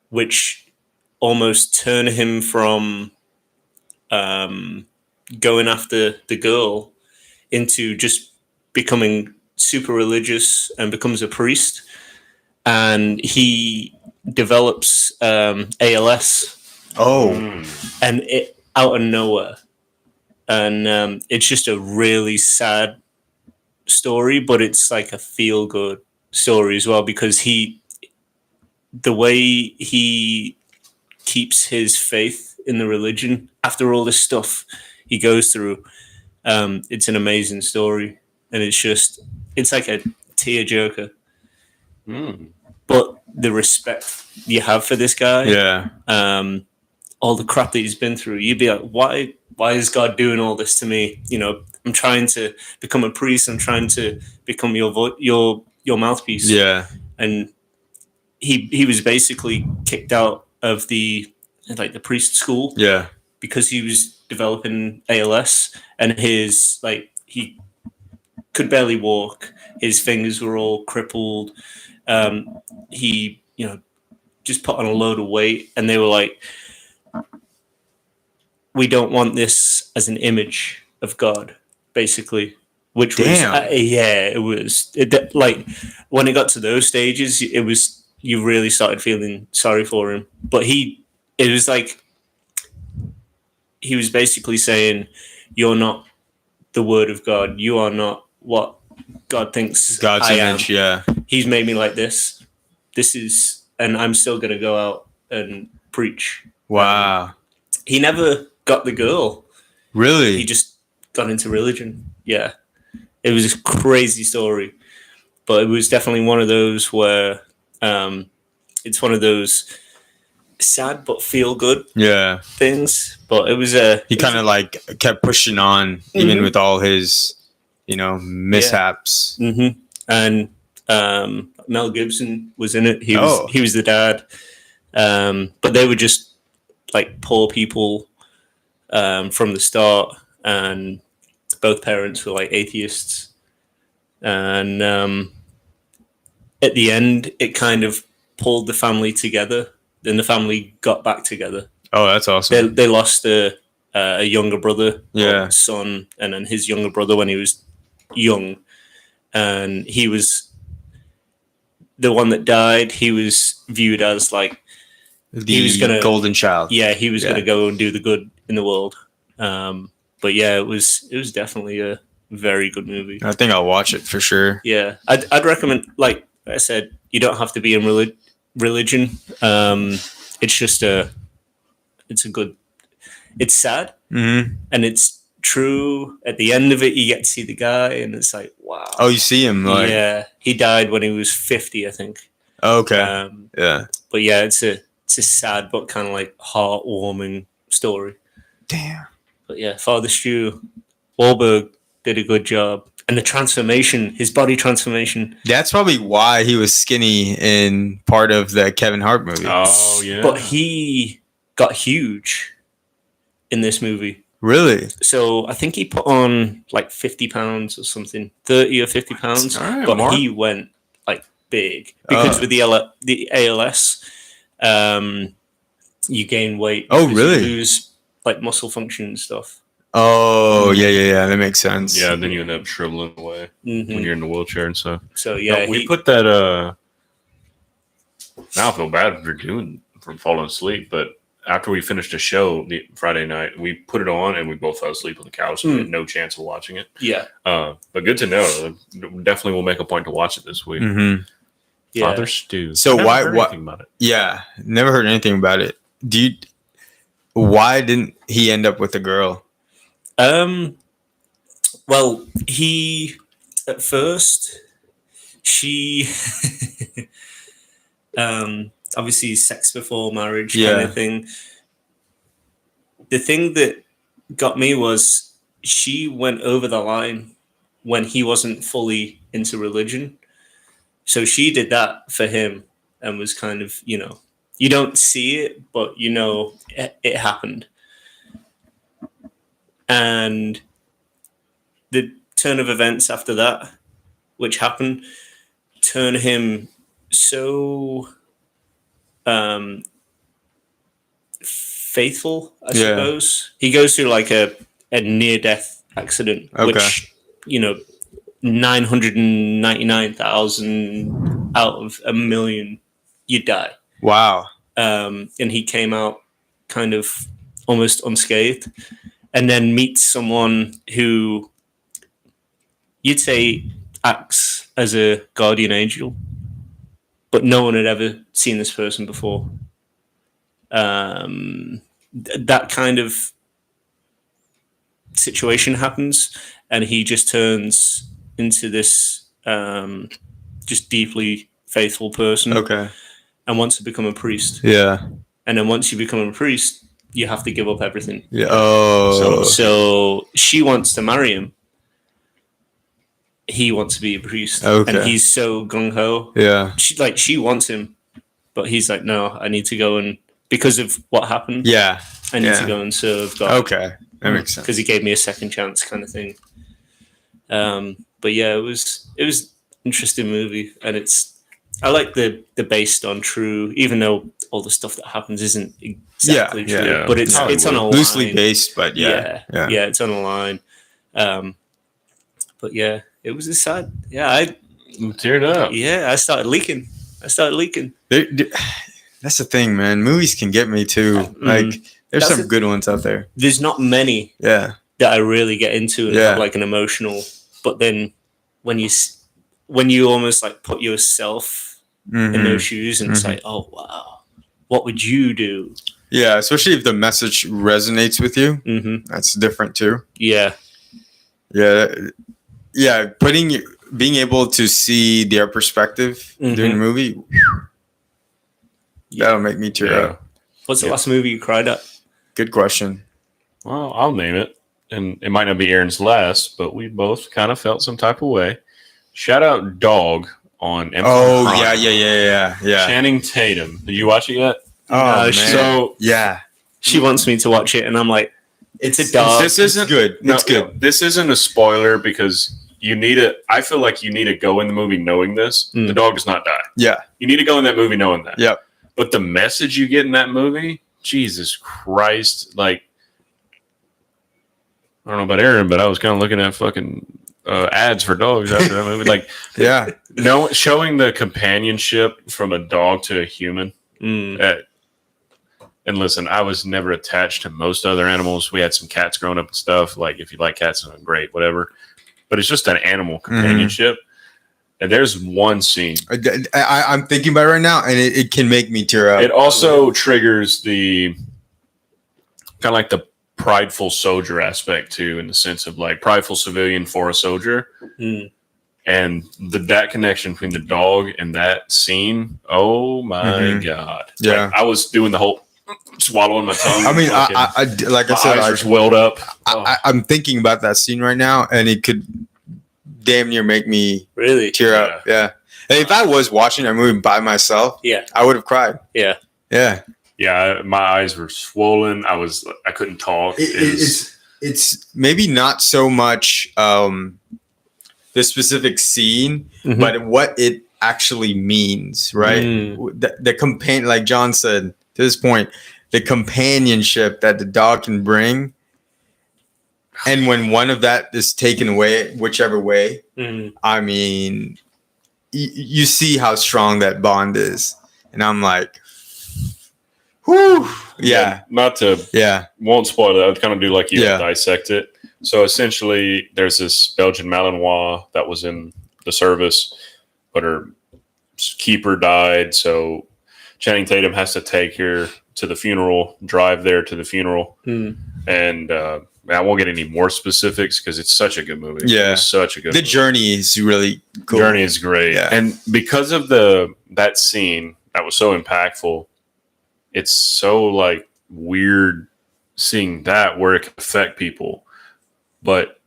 which almost turn him from going after the girl into just becoming super religious and becomes a priest, and he develops ALS. And it out of nowhere, and it's just a really sad story, but it's like a feel good story as well because the way he keeps his faith in the religion after all this stuff he goes through. It's an amazing story, and it's like a tearjerker. But the respect you have for this guy, all the crap that he's been through, you'd be like, why is God doing all this to me? You know, I'm trying to become a priest. I'm trying to become your mouthpiece.
Yeah.
And he was basically kicked out of the priest school.
Yeah.
Because he was developing ALS, and he could barely walk. His fingers were all crippled. He, you know, just put on a load of weight, and they were like, we don't want this as an image of God, basically. Which was, it was like when it got to those stages, it was, you really started feeling sorry for him. But it was like, he was basically saying, you're not the word of God. You are not what God thinks
God's image, yeah.
He's made me like this. And I'm still going to go out and preach.
Wow.
He never got the girl.
Really?
He just got into religion. Yeah. It was a crazy story. But it was definitely one of those where it's one of those sad but feel good things. But it was
he kind of like kept pushing on even with all his, you know, mishaps.
And Mel Gibson was in it. He was the dad. But they were just like poor people from the start, and both parents were like atheists. And at the end, it kind of pulled the family together. Then the family got back together.
Oh, that's awesome.
They lost a younger brother, son, and then his younger brother when he was young, and he was the one that died. He was viewed as like he was gonna
golden child.
Yeah, he was gonna go and do the good in the world. But yeah, it was definitely a very good movie.
I think I'll watch it for sure.
Yeah, I'd recommend. Like I said, you don't have to be in religion. It's just it's sad,
Mm-hmm.
and it's true. At the end of it, you get to see the guy, and it's like, wow.
Oh, you see him? Like,
Yeah, he died when he was 50, I think.
okay. Yeah.
But yeah, it's a sad but kind of like heartwarming story.
Damn.
But yeah, Father Stu, Wahlberg did a good job, and the transformation, his body transformation.
That's probably why he was skinny in part of the Kevin Hart movie.
Oh yeah.
But he got huge in this movie.
Really?
So I think he put on like 50 pounds or something, 30 or 50 pounds.
All right,
But
Mark.
he went like big because with the ALS, you gain weight.
Oh,
because
really?
You lose like muscle function and stuff.
Oh, yeah. That makes sense.
Yeah, then you end up shriveling away when you're in the wheelchair and stuff.
So yeah,
No, we put that. Now I feel bad for falling asleep, but after we finished a show the Friday night, we put it on and we both fell asleep on the couch. So we had no chance of watching it.
Yeah.
But good to know. Definitely will make a point to watch it this week.
Mm-hmm.
Yeah.
Father Stu.
So
Never
why?
heard anything about it?
Yeah, never heard anything about it. Why didn't he end up with a girl?
Well, he at first she obviously sex before marriage kind of thing. The thing that got me was she went over the line when he wasn't fully into religion. So she did that for him and was kind of, you don't see it, but it happened. And the turn of events after that, which happened, turned him so faithful, I suppose. He goes through like a near-death accident, which, 999,000 out of a million, you die.
Wow.
And he came out kind of almost unscathed, and then meets someone who you'd say acts as a guardian angel, but no one had ever seen this person before. That kind of situation happens, and he just turns into this just deeply faithful person.
Okay.
And wants to become a priest.
Yeah.
And then once you become a priest, you have to give up everything.
Yeah. Oh.
So she wants to marry him. He wants to be a priest.
Okay.
And he's so gung-ho.
Yeah.
She wants him, but he's like, no, I need to go and, because of what happened,
Yeah.
I need to go and serve God.
Okay. That makes sense.
Because he gave me a second chance kind of thing. But yeah, it was interesting movie, and I like the based on true, even though all the stuff that happens isn't exactly true.
Yeah.
But it's on a line.
Loosely based, but
yeah, it's on a line. But yeah, it was a sad. Yeah, I
teared up.
Yeah, I started leaking. That's
the thing, man. Movies can get me too. Like, there's some good ones out there.
There's not many.
Yeah.
That I really get into and have like an emotional. But then when you almost like put yourself in those shoes, and it's like, oh wow, what would you do? Yeah,
especially if the message resonates with you. That's different too.
Yeah.
Being able to see their perspective during the movie, that'll make me tear up.
What's the last movie you cried at?
Good question.
Well, I'll name it, and it might not be Aaron's last, but we both kind of felt some type of way. Shout out Dog on Amazon Prime.
Yeah.
Channing Tatum. Did you watch it yet?
Oh, man.
So
she wants me to watch it, and I'm like, it's a dog.
This isn't
good. It's good.
This isn't a spoiler because I feel like you need to go in the movie knowing this. The dog does not die.
Yeah.
You need to go in that movie knowing that.
Yep.
But the message you get in that movie, Jesus Christ, like, I don't know about Aaron, but I was kind of looking at fucking ads for dogs after that movie. Like, showing the companionship from a dog to a human. And listen, I was never attached to most other animals. We had some cats growing up and stuff. Like, if you like cats, great, whatever. But it's just an animal companionship. And there's one scene.
I'm thinking about it right now, and it can make me tear up.
It also triggers the kind of like the prideful soldier aspect too, in the sense of like prideful civilian for a soldier. And that connection between the dog and that scene, oh my god!
Yeah,
like, I was doing the whole swallowing my tongue.
I mean, I like I said,
eyes are welled up.
I'm thinking about that scene right now, and it could damn near make me
really
tear up. Yeah, and if I was watching that movie by myself, I would have cried.
Yeah.
My eyes were swollen. I couldn't talk.
It's maybe not so much the specific scene, but what it actually means, right? The companion, like John said to this point, the companionship that the dog can bring, and when one of that is taken away, whichever way, I mean, you see how strong that bond is, and I'm like, whew,
won't spoil it. I'd kind of do like you dissect it. So essentially, there's this Belgian Malinois that was in the service, but her keeper died. So Channing Tatum has to take her to the funeral, drive there to the funeral. And I won't get any more specifics because it's such a good movie.
Yeah.
It's such a good movie.
Journey is really cool.
Journey is great. Yeah. And because of that scene that was so impactful, it's so like weird seeing that where it can affect people. But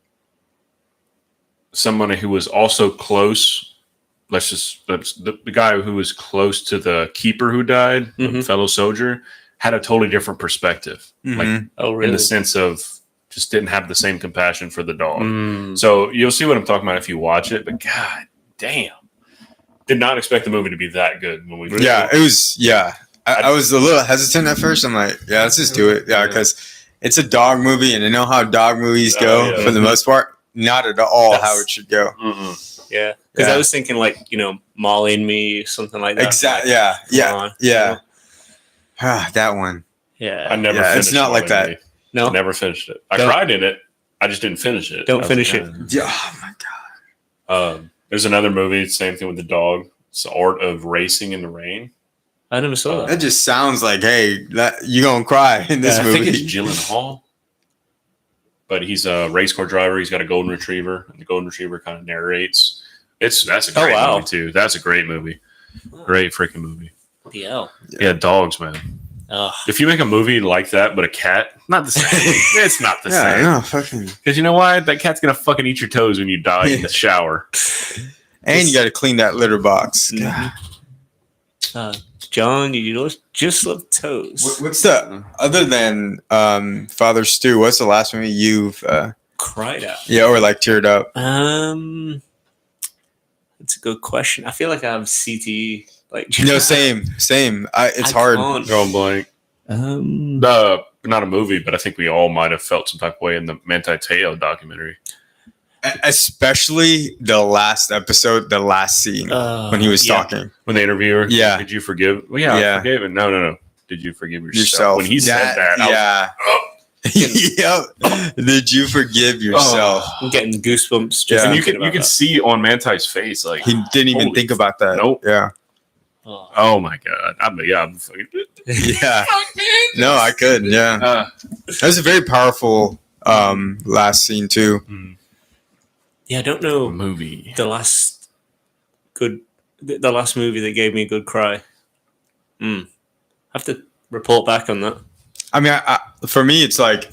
somebody who was also close, the guy who was close to the keeper who died, the fellow soldier, had a totally different perspective. Like, in the sense of just didn't have the same compassion for the dog. So you'll see what I'm talking about if you watch it. But god damn, did not expect the movie to be that good when we.
It was. Yeah, I was a little hesitant at first. I'm like, let's just do it. Yeah, because it's a dog movie, and I know how dog movies go for the most part. Not at all how it should go.
Yeah, because I was thinking like Molly and Me, something like that.
Exactly.
Like,
that one.
Yeah,
I never. Finished
it's not like that.
No, I never finished it. I cried in it. I just didn't finish it.
Don't finish it.
Yeah. Oh my god.
There's another movie. Same thing with the dog. It's the Art of Racing in the Rain.
I never saw that.
That just sounds like, hey, you're gonna cry in this movie.
I think it's Gyllenhaal, but he's a race car driver. He's got a golden retriever, and the golden retriever kind of narrates. That's a great movie too. That's a great movie. Great freaking movie. Yeah, dogs, man. If you make a movie like that, but a cat, not the same. It's not the same.
No, fucking.
Because you know why? That cat's gonna fucking eat your toes when you die in the shower.
And you got to clean that litter box.
John, you just love toes.
What's the other than Father Stu? What's the last movie you've
cried at?
Yeah, or like teared up.
That's a good question. I feel like I have CTE. Like
same. It's hard.
Going blank. Not a movie, but I think we all might have felt some type of way in the Manti Te'o documentary.
Especially the last episode, the last scene when he was talking.
When the interviewer, did you forgive? Well, I forgave it. No. Did you forgive yourself? When he said that,
Did you forgive yourself?
I'm getting goosebumps. Just
and you can see on Manti's face, like
he didn't even think about that.
Nope.
Yeah.
Oh my god. I'm fucking.
Yeah. No, I could. Yeah. That was a very powerful last scene too.
Yeah, I don't know
movie.
The last movie that gave me a good cry. I have to report back on that. I
mean, for me, it's like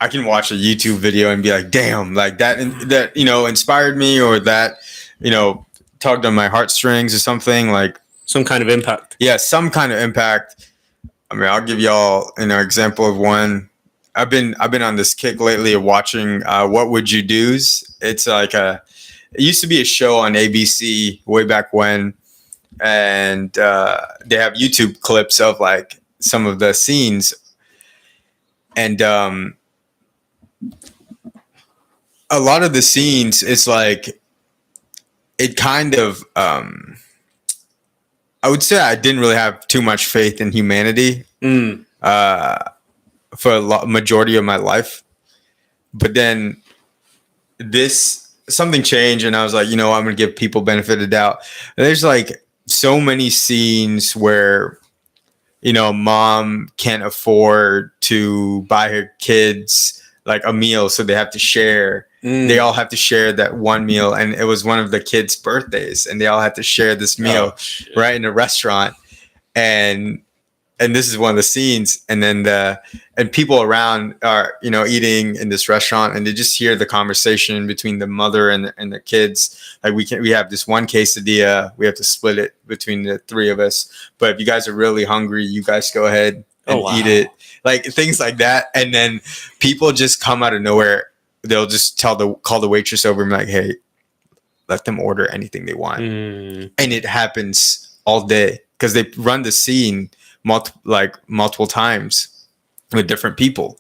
I can watch a YouTube video and be like, "Damn!" Like that inspired me, or that tugged on my heartstrings, or something like
some kind of impact.
Yeah, some kind of impact. I mean, I'll give y'all an example of one. I've been on this kick lately of watching What Would You Do's. It's like it used to be a show on ABC way back when, and they have YouTube clips of like some of the scenes, and a lot of the scenes, it's like it kind of I would say I didn't really have too much faith in humanity for a majority of my life. But then something changed, and I was like, I'm going to give people benefit of the doubt. And there's like so many scenes where, mom can't afford to buy her kids like a meal, so they have to share. They all have to share that one meal, and it was one of the kids' birthdays, and they all had to share this meal right in a restaurant. And this is one of the scenes, and then and people around are eating in this restaurant, and they just hear the conversation between the mother and the kids. Like, we have this one quesadilla, we have to split it between the three of us, but if you guys are really hungry, you guys go ahead and eat it, like things like that. And then people just come out of nowhere. They'll just call the waitress over and be like, hey, let them order anything they want. And it happens all day because they run the scene multiple times with different people,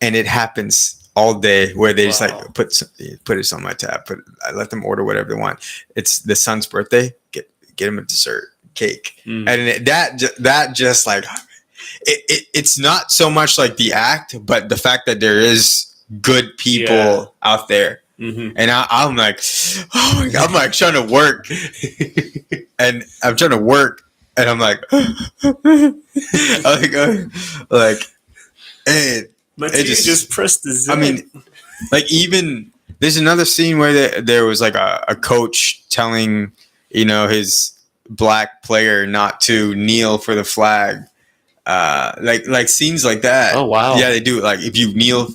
and it happens all day where they just like put it on my tab, I let them order whatever they want. It's the son's birthday, get him a dessert, cake. And that just like it's not so much like the act, but the fact that there is good people out there. And I'm like, oh my God, I'm like trying to work and I'm like, and
it just pressed the zip.
I mean, like, even there's another scene where there was like a coach telling, his black player not to kneel for the flag. Like scenes like that.
Oh wow.
Yeah, they do. Like, if you kneel,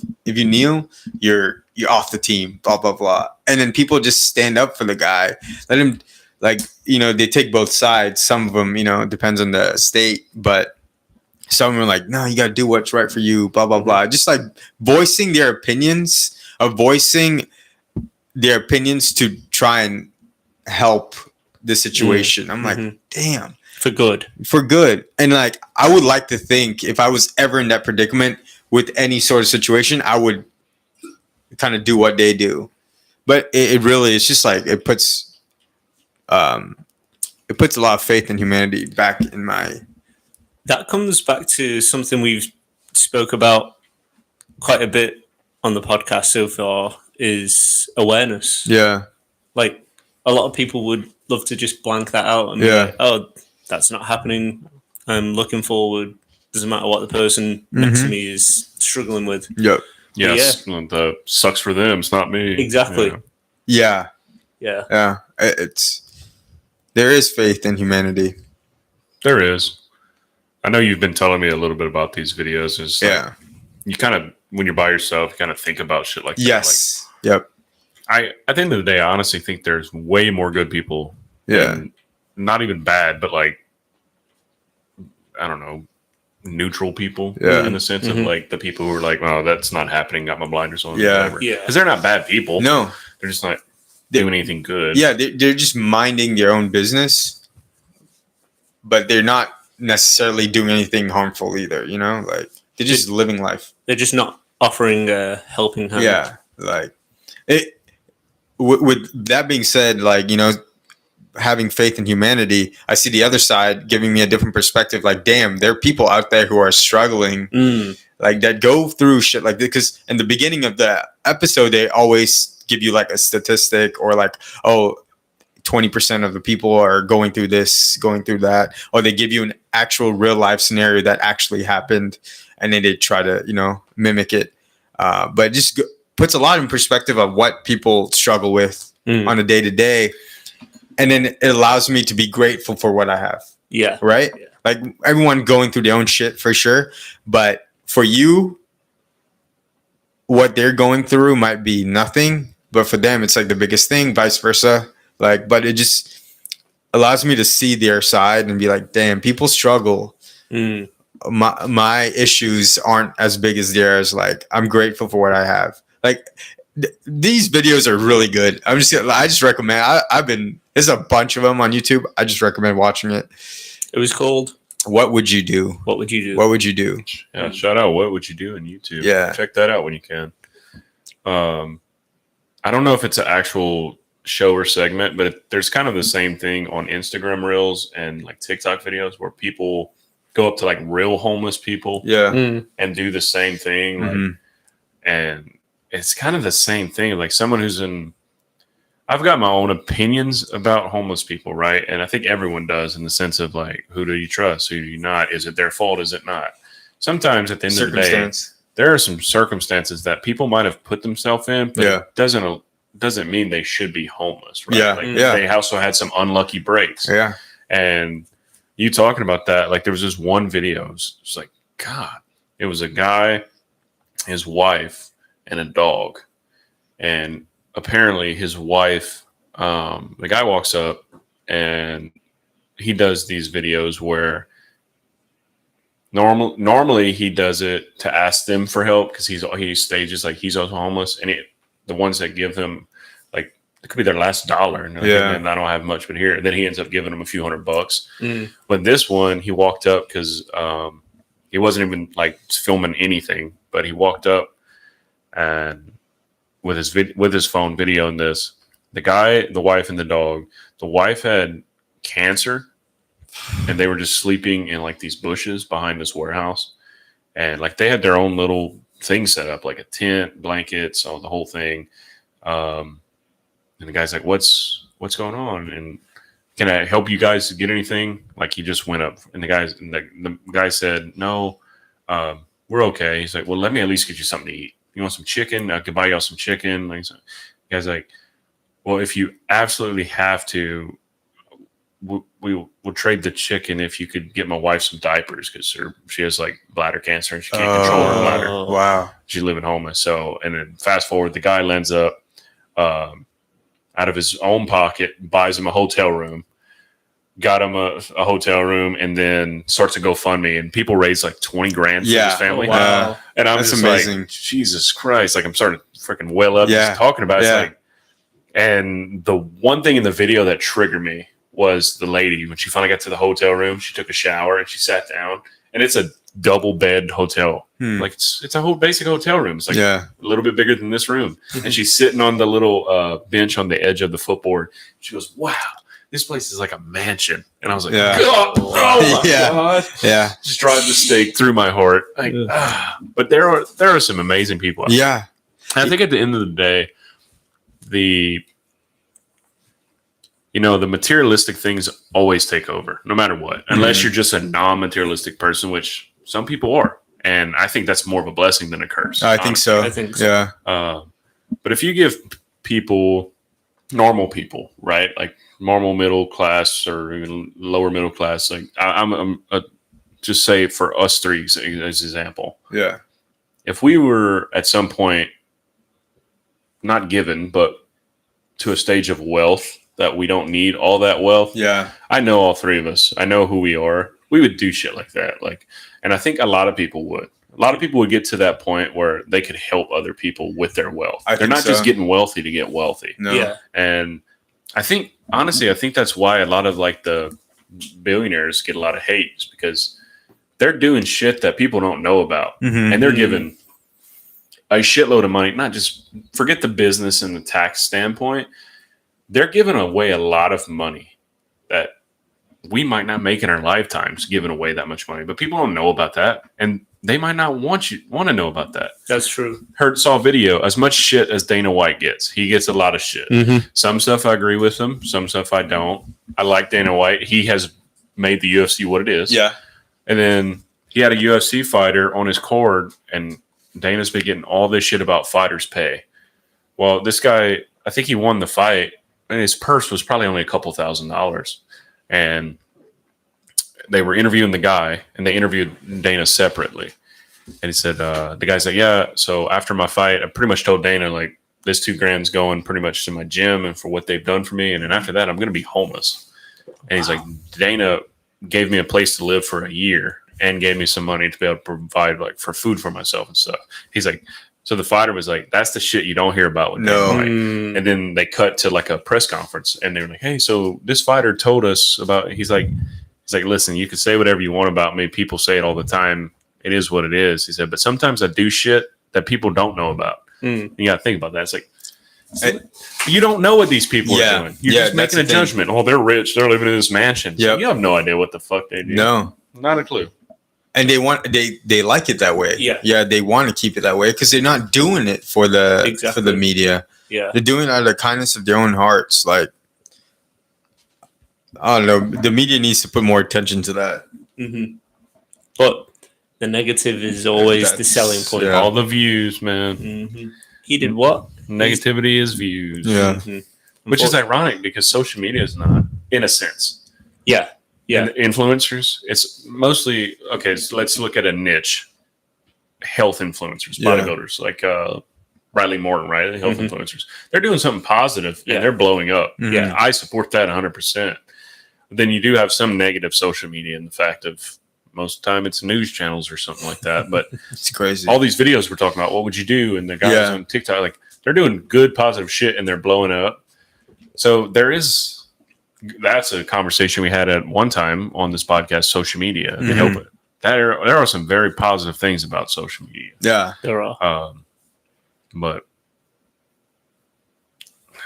you're off the team, blah blah blah. And then people just stand up for the guy. Let him, like, they take both sides. Some of them, depends on the state, but some of them are like, no, you got to do what's right for you, blah blah blah. Just like voicing their opinions to try and help the situation. I'm like, damn. For good. And like, I would like to think if I was ever in that predicament with any sort of situation, I would kind of do what they do. But it really is just like, it puts a lot of faith in humanity back in my.
That comes back to something we've spoke about quite a bit on the podcast so far, is awareness.
Yeah.
Like, a lot of people would love to just blank that out and be like, oh, that's not happening. I'm looking forward. Doesn't matter what the person next to me is struggling with.
Yep.
Yes. Yeah. The sucks for them. It's not me.
Exactly.
Yeah. There is faith in humanity.
There is. I know you've been telling me a little bit about these videos. It's like, you kind of, when you're by yourself, you kind of think about shit like that.
Yes. Yep.
At the end of the day, I honestly think there's way more good people.
Yeah.
Not even bad, but like, I don't know, neutral people in the sense of like the people who are like, oh, that's not happening, got my blinders on.
Yeah.
Because they're not bad people.
No.
They're just not doing anything good.
Yeah. They're just minding their own business, but they're not necessarily doing anything harmful either, like they're just living life.
They're just not offering a helping hand.
Yeah. Like it, with that being said, like, having faith in humanity, I see the other side giving me a different perspective. Like, damn, there are people out there who are struggling, like that go through shit like this. Because in the beginning of the episode, they always give you like a statistic or like, oh, 20% of the people are going through this, going through that, or they give you an actual real life scenario that actually happened, and then they try to, mimic it. But it just puts a lot in perspective of what people struggle with on a day to day. And then it allows me to be grateful for what I have.
Yeah.
Right? Yeah. Like, everyone going through their own shit for sure. But for you, what they're going through might be nothing. But for them, it's like the biggest thing, vice versa. Like, but it just allows me to see their side and be like, damn, people struggle. My issues aren't as big as theirs. Like, I'm grateful for what I have. Like, these videos are really good. I just recommend. There's a bunch of them on YouTube. I just recommend watching it.
It was called
What Would You Do?
What Would You Do?
What Would You Do?
Yeah, shout out What Would You Do on YouTube.
Yeah.
Check that out when you can. I don't know if it's an actual show or segment, but there's kind of the same thing on Instagram Reels and like TikTok videos where people go up to like real homeless people and do the same thing. Like, and it's kind of the same thing. Like, someone who's I've got my own opinions about homeless people, right? And I think everyone does, in the sense of like, who do you trust? Who do you not? Is it their fault? Is it not? sometimes at the end of the day, there are some circumstances that people might have put themselves in, but it doesn't mean they should be homeless, right?
Yeah.
They also had some unlucky breaks.
Yeah.
And you talking about that, like there was this one video, it was like, God, it was a guy, his wife, and a dog. And apparently his wife, the guy walks up and he does these videos where normally he does it to ask them for help because he stages like he's also homeless, and the ones that give him like it could be their last dollar, and I don't have much, but here then he ends up giving them a few $100. But this one he walked up because he wasn't even like filming anything, but he walked up and with his phone videoing this. The guy, the wife, and the dog. The wife had cancer, and they were just sleeping in like these bushes behind this warehouse, and like they had their own little thing set up, like a tent, blankets, all the whole thing. And the guy's like, "What's going on? And can I help you guys get anything?" Like he just went up, and the guy said, "No, we're okay." He's like, "Well, let me at least get you something to eat. You want some chicken? I could buy y'all some chicken." Like, the guy's like, "Well, if you absolutely have to, we'll trade the chicken if you could get my wife some diapers because she has like bladder cancer and she can't control her bladder.
Wow.
She's living homeless." So, and then fast forward, the guy lands up out of his own pocket, buys him a hotel room, got him a hotel room, and then starts a GoFundMe, and people raise like 20 grand for his family.
Wow.
And I'm just amazing. Like, Jesus Christ. Like I'm starting to freaking well up just talking about it. It's like, and the one thing in the video that triggered me was the lady, when she finally got to the hotel room, she took a shower and she sat down, and it's a double bed hotel. Like it's a whole basic hotel room. It's like a little bit bigger than this room. And she's sitting on the little bench on the edge of the footboard. She goes, "Wow, this place is like a mansion." And I was like, God, oh my God.
Yeah.
Just drive the stake through my heart. Like, but there are some amazing people out there.
Yeah.
And I think at the end of the day, the materialistic things always take over, no matter what, unless you're just a non-materialistic person, which some people are. And I think that's more of a blessing than a curse.
I think so. Yeah.
But if you give people, normal people, right, like normal middle class or even lower middle class, like I'm just say for us three as an example.
Yeah.
If we were at some point not given, but to a stage of wealth that we don't need all that wealth.
Yeah.
I know all three of us. I know who we are. We would do shit like that. And I think a lot of people would. A lot of people would get to that point where they could help other people with their wealth. They're not just getting wealthy to get wealthy.
No. Yeah.
And I think, honestly, that's why a lot of like the billionaires get a lot of hate, is because they're doing shit that people don't know about. And they're given a shitload of money, not just forget the business and the tax standpoint. They're giving away a lot of money that we might not make in our lifetimes, giving away that much money, but people don't know about that. And they might not want to know about that.
That's true.
Saw a video, as much shit as Dana White gets. He gets a lot of shit. Some stuff I agree with him. Some stuff I don't. I like Dana White. He has made the UFC what it is.
Yeah.
And then he had a UFC fighter on his card, and Dana's been getting all this shit about fighters' pay. Well, this guy, I think he won the fight, and his purse was probably only a couple $1,000s. And they were interviewing the guy, and they interviewed Dana separately. And he said, the guy's like, "Yeah, so after my fight, I pretty much told Dana, like, this $2,000's going pretty much to my gym and for what they've done for me. And then after that, I'm going to be homeless." And he's like, "Dana gave me a place to live for a year and gave me some money to be able to provide like for food for myself and stuff." He's like, so the fighter was like, "That's the shit you don't hear about with Dana White." And then they cut to like a press conference, and they were like, "Hey, so this fighter told us about," he's like, "Listen, you can say whatever you want about me. People say it all the time. It is what it is." He said, "But sometimes I do shit that people don't know about." You got to think about that. It's like, you don't know what these people are doing. You're just making a judgment. "Oh, they're rich. They're living in this mansion." So you have no idea what the fuck they do.
No.
Not a clue.
And they like it that way. Yeah, they want to keep it that way because they're not doing it for the media.
Yeah,
they're doing it out of the kindness of their own hearts. Like, I don't know, the media needs to put more attention to that.
But The negative is always the
That's-
selling point.
yeah.
All the views, man.
Hmm. He did what?
Negativity is views.
Yeah.
Mhm.
Which is ironic because social media is not, in a sense.
Yeah. Yeah.
And the influencers, it's mostly, okay, so let's look at a niche. Health influencers,
Yeah.
bodybuilders, like Riley Morton, right? The health
Mhm.
influencers. They're doing something positive
Yeah.
and they're blowing up.
Mhm.
Yeah.
I support that 100%. Then you do have some negative social media in the fact of most of the time it's news channels or something like that. But
It's crazy.
all these videos we're talking about, what would you do? And the guys
Yeah.
on TikTok, like they're doing good, positive shit and they're blowing up. So that's a conversation we had at one time on this podcast, social media.
Mhm.
You know, but there are some very positive things about social media.
Yeah.
There are.
But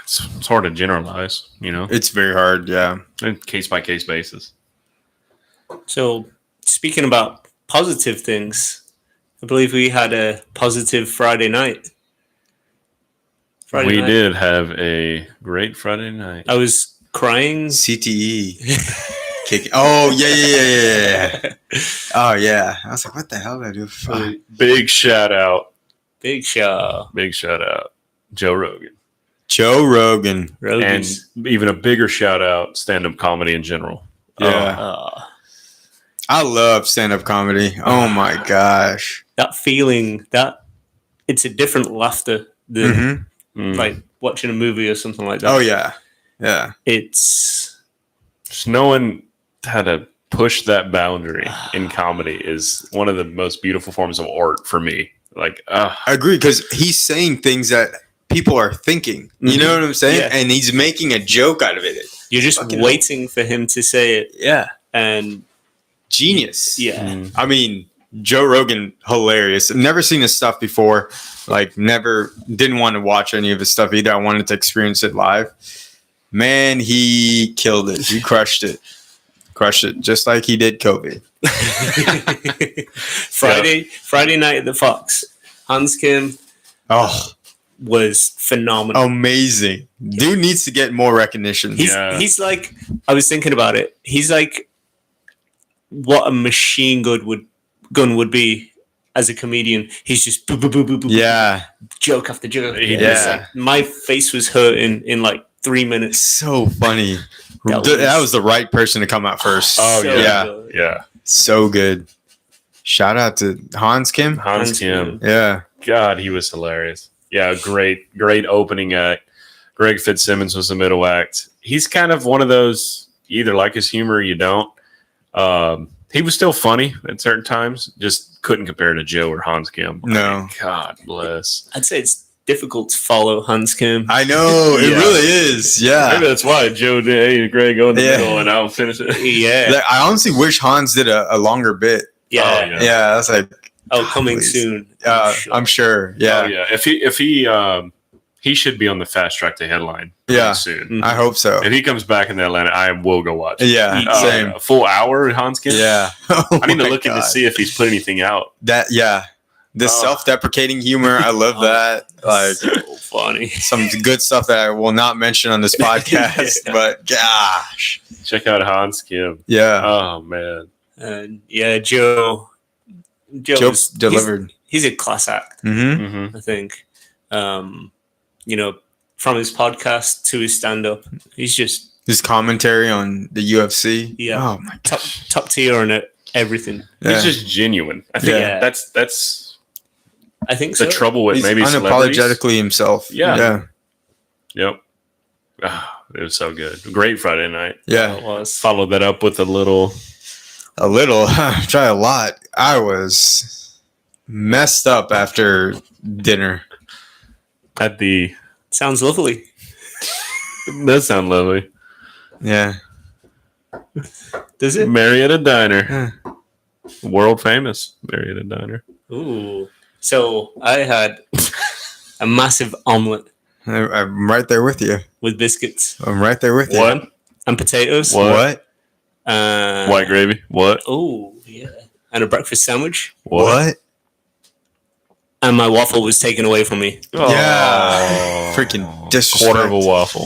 it's hard to generalize, you know,
It's very hard. Yeah.
case by case basis.
So, speaking about positive things, I believe we had a positive Friday night.
We
night.
did have a great Friday night.
I was crying.
CTE. Kick. Oh yeah. Oh yeah. I was like, what the hell did I do? Fuck.
Big shout out,
Big show.
Joe Rogan.
Joe Rogan.
Rogan's.
And even a bigger shout out, stand up comedy in general.
Yeah. I love stand-up comedy. Oh my gosh.
That feeling that it's a different laughter than
Mhm.
like watching a movie or something like that.
Oh yeah. Yeah.
It's
Just knowing how to push that boundary in comedy is one of the most beautiful forms of art for me. Like,
I agree because he's saying things that people are thinking. You know what I'm saying?
Yeah.
And he's making a joke out of it.
you're just
Fucking
waiting for him to say it,
Yeah.
and
Genius.
yeah,
I mean, Joe Rogan, hilarious. I've never seen his stuff before. Like, didn't want to watch any of his stuff either. I wanted to experience it live. Man, he killed it. He crushed it. Crushed it. Just like he did COVID.
Friday night at the Fox. Hans Kim
Oh,
was phenomenal.
amazing. Dude needs to get more recognition.
He's like, I was thinking about it. He's like what a machine gun would be as a comedian. He's just boo, boo, boo, boo, boo,
Yeah.
joke after joke.
Yeah.
It's like, my face was hurting in like 3 minutes.
So funny.
That
That
was-
was the right person to come out first.
Oh,
So
yeah.
good.
yeah,
So good. Shout out to Hans Kim.
Hans Kim.
Yeah.
God, he was hilarious. Yeah, great opening act. Greg Fitzsimmons was the middle act. He's kind of one of those, you either like his humor or you don't. He was still funny at certain times, just couldn't compare to Joe or Hans Kim.
No.
God bless.
I'd say it's difficult to follow Hans Kim.
I know. It
Yeah.
really is. Yeah.
Maybe that's why Joe did. Hey, Greg, go in the
Yeah.
middle and I'll finish it.
Yeah.
Like, I honestly wish Hans did a longer bit.
Yeah.
Oh, yeah.
Yeah. That's like,
Oh, coming
please.
soon.
I'm sure. Yeah.
Oh, yeah. If he should be on the fast track to headline
Yeah.
soon.
I hope so.
If he comes back in Atlanta, I will go watch. it.
Yeah.
Oh,
Same.
A full hour, Hans Kim.
Yeah.
I need to
Oh
look in
my
to
God.
see if he's put anything out.
That. Yeah. The
Oh.
self-deprecating humor. I love that. Like
So funny.
some good stuff that I will not mention on this podcast.
Yeah.
But gosh.
Check out Hans Kim.
Yeah.
Oh man,
And yeah, Joe
Joe
was-
delivered.
He's a class act,
Mm-hmm.
I think. From his podcast to his stand-up, he's just
His commentary on the UFC.
Yeah.
Oh my
top
gosh.
top tier on it. Everything.
Yeah.
he's just genuine. I think
Yeah.
that's
I think
the
so.
trouble with
He's
maybe celebrities.
unapologetically himself.
Yeah.
Yeah.
Yep. Ah, it was so good. Great Friday night.
Yeah.
It was.
Followed that up with a little.
A little. Try a lot. I was messed up after dinner.
At the
Sounds lovely.
that sound lovely.
Yeah.
Does it?
Marietta Diner, world famous Marietta Diner.
Ooh. So I had a massive omelet
I'm right there with you.
with biscuits
I'm right there with you.
What?
and potatoes.
What?
What?
White gravy. What?
Oh, yeah. And a breakfast sandwich.
What?
And my waffle was taken away from me.
Yeah. Freaking disrespect.
Quarter of a waffle.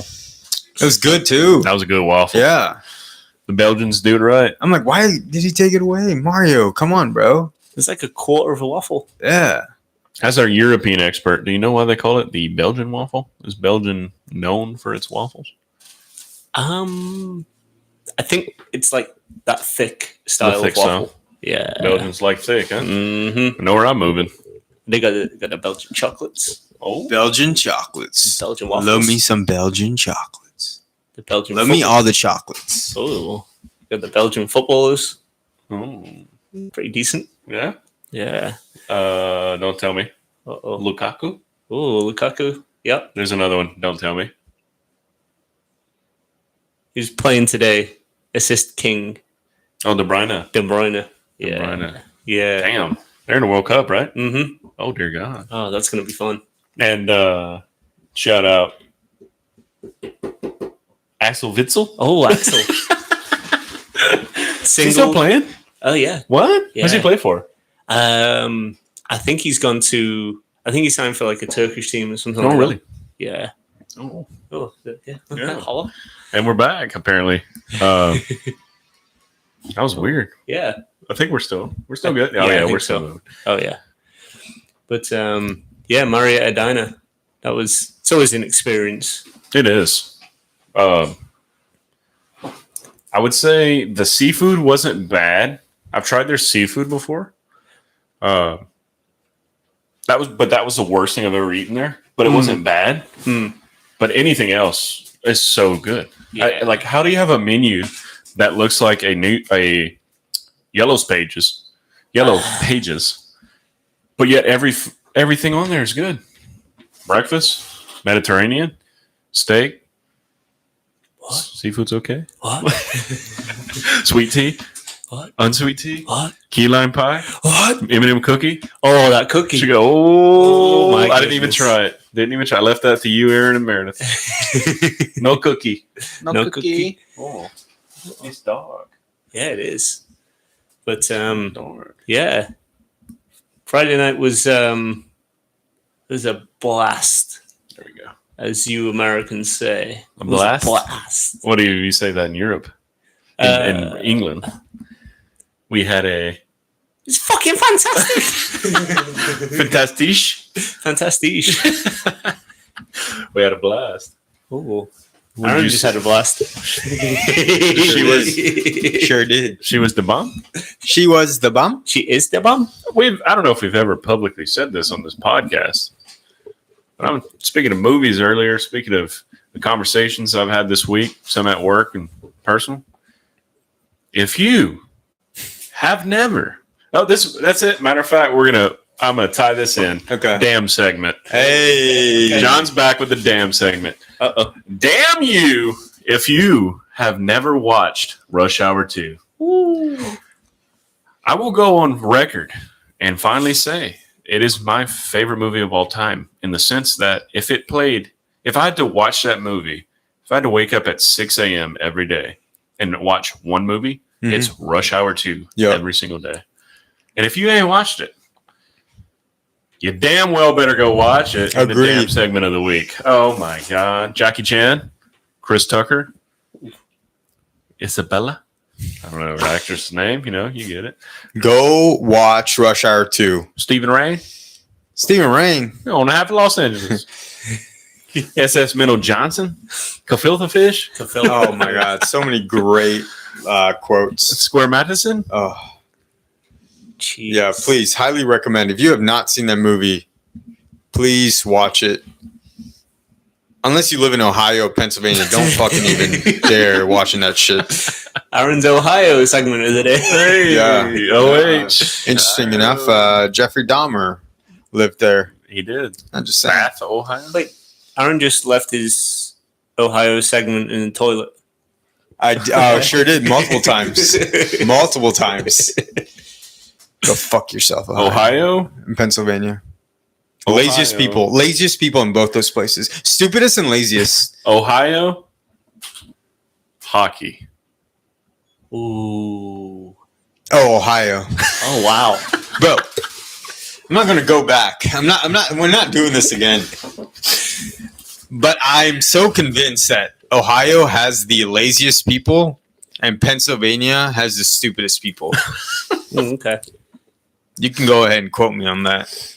It was good too.
That was a good waffle.
Yeah.
The Belgians do it right.
I'm like, why did he take it away? Mario, come on, bro.
It's like a quarter of a waffle.
Yeah.
As our European expert, do you know why they call it the Belgian waffle? Is Belgium known for its waffles?
I think it's like that thick style
thick
of waffle.
style.
Yeah.
Belgium's like thick, huh?
Mm-hmm.
I know where I'm moving.
They got the Belgian chocolates.
Oh,
Belgian chocolates.
Belgian waffles.
Love me some Belgian chocolates.
The Belgian
Love me all the chocolates.
Oh. Got the Belgian footballers.
oh.
Pretty decent.
Yeah.
Yeah.
Don't tell me.
Uh-oh.
Lukaku.
Oh, Lukaku. Yep.
There's another one. Don't tell me.
He's playing today. Assist King.
Oh, De Bruyne.
De Bruyne. Yeah.
De Bruyne.
Yeah.
Damn. They're in the World Cup, right?
Mm-hmm.
Oh, dear God.
Oh, that's going to be fun.
And shout out Axel Witsel.
Oh, Axel.
Is he still playing?
Oh, yeah.
What?
Yeah.
Who's he play for?
I think he's gone to... I think he signed for like a Turkish team or something like
really?
that. Yeah.
Oh.
Oh, yeah.
Yeah.
Holla.
And we're back, apparently. That was weird.
Yeah.
I think we're still good.
Yeah,
Oh,
I
yeah,
think
we're
so.
still moving.
Oh, yeah. But, yeah, Marietta Edina. It's always an experience.
It is. I would say the seafood wasn't bad. I've tried their seafood before. That was the worst thing I've ever eaten there. But it wasn't bad.
Mm.
But anything else is so good.
Yeah.
Like, how do you have a menu that looks like a yellow pages, but yet everything on there is good? Breakfast, Mediterranean, steak.
What?
Seafood's okay.
What?
Sweet tea.
What?
Unsweet tea.
What?
Key lime pie.
What?
M&M cookie.
Oh, that cookie.
She go,
Oh, my
I didn't even
goodness.
try it. I left that to you, Aaron and Meredith. No cookie.
No cookie.
Oh, it's dark.
Yeah, it is. But,
Dark.
yeah. Friday night was a blast,
There we go.
as you Americans say.
A
It was
blast?
blast.
What do you say that in Europe? In England, we had a
It's fucking fantastic.
fantastic.
Fantastic.
We had a blast.
Oh,
What
Aaron
did you
just
say?
had a blast.
She was sure did.
She was the bomb.
She was the bum.
She is the bomb.
I don't know if we've ever publicly said this on this podcast. But I'm speaking of movies earlier. Speaking of the conversations I've had this week, some at work and personal. If you have never, that's it. Matter of fact, I'm gonna tie this in.
Okay.
Damn segment.
Hey.
John's back with the damn segment.
Uh-oh.
Damn you if you have never watched Rush Hour 2.
Ooh.
I will go on record and finally say it is my favorite movie of all time, in the sense that if I had to watch that movie, if I had to wake up at 6 a.m. every day and watch one movie, it's Rush Hour 2 every single day. And if you ain't watched it, you damn well better go watch it in the damn segment of the week. Oh, my God. Jackie Chan, Chris Tucker, Isabella. I don't know the actress' name. You get it.
Go watch Rush Hour 2.
Stephen Ray.
Stephen Rain.
On half of Los Angeles. SS Minnow Johnson. Kafiltha Fish.
Oh, my God. So many great quotes.
Square Madison.
Oh.
Jeez.
Yeah, please, highly recommend. If you have not seen that movie, please watch it. Unless you live in Ohio, Pennsylvania, don't fucking even dare watching that shit.
Aaron's Ohio segment of the day.
Hey,
Yeah.
OH.
Interesting enough, Jeffrey Dahmer lived there.
He did.
I'm just saying.
Bath, Ohio.
Wait, Aaron just left his Ohio segment in the toilet.
I sure did multiple times. Multiple times. Go fuck yourself,
Ohio?
and Pennsylvania.
Ohio.
Laziest people in both those places. Stupidest and laziest.
Ohio? Hockey.
Ooh.
Oh, Ohio.
Oh, wow.
Bro, I'm not gonna go back. We're not doing this again. But I'm so convinced that Ohio has the laziest people and Pennsylvania has the stupidest people.
Okay.
You can go ahead and quote me on that.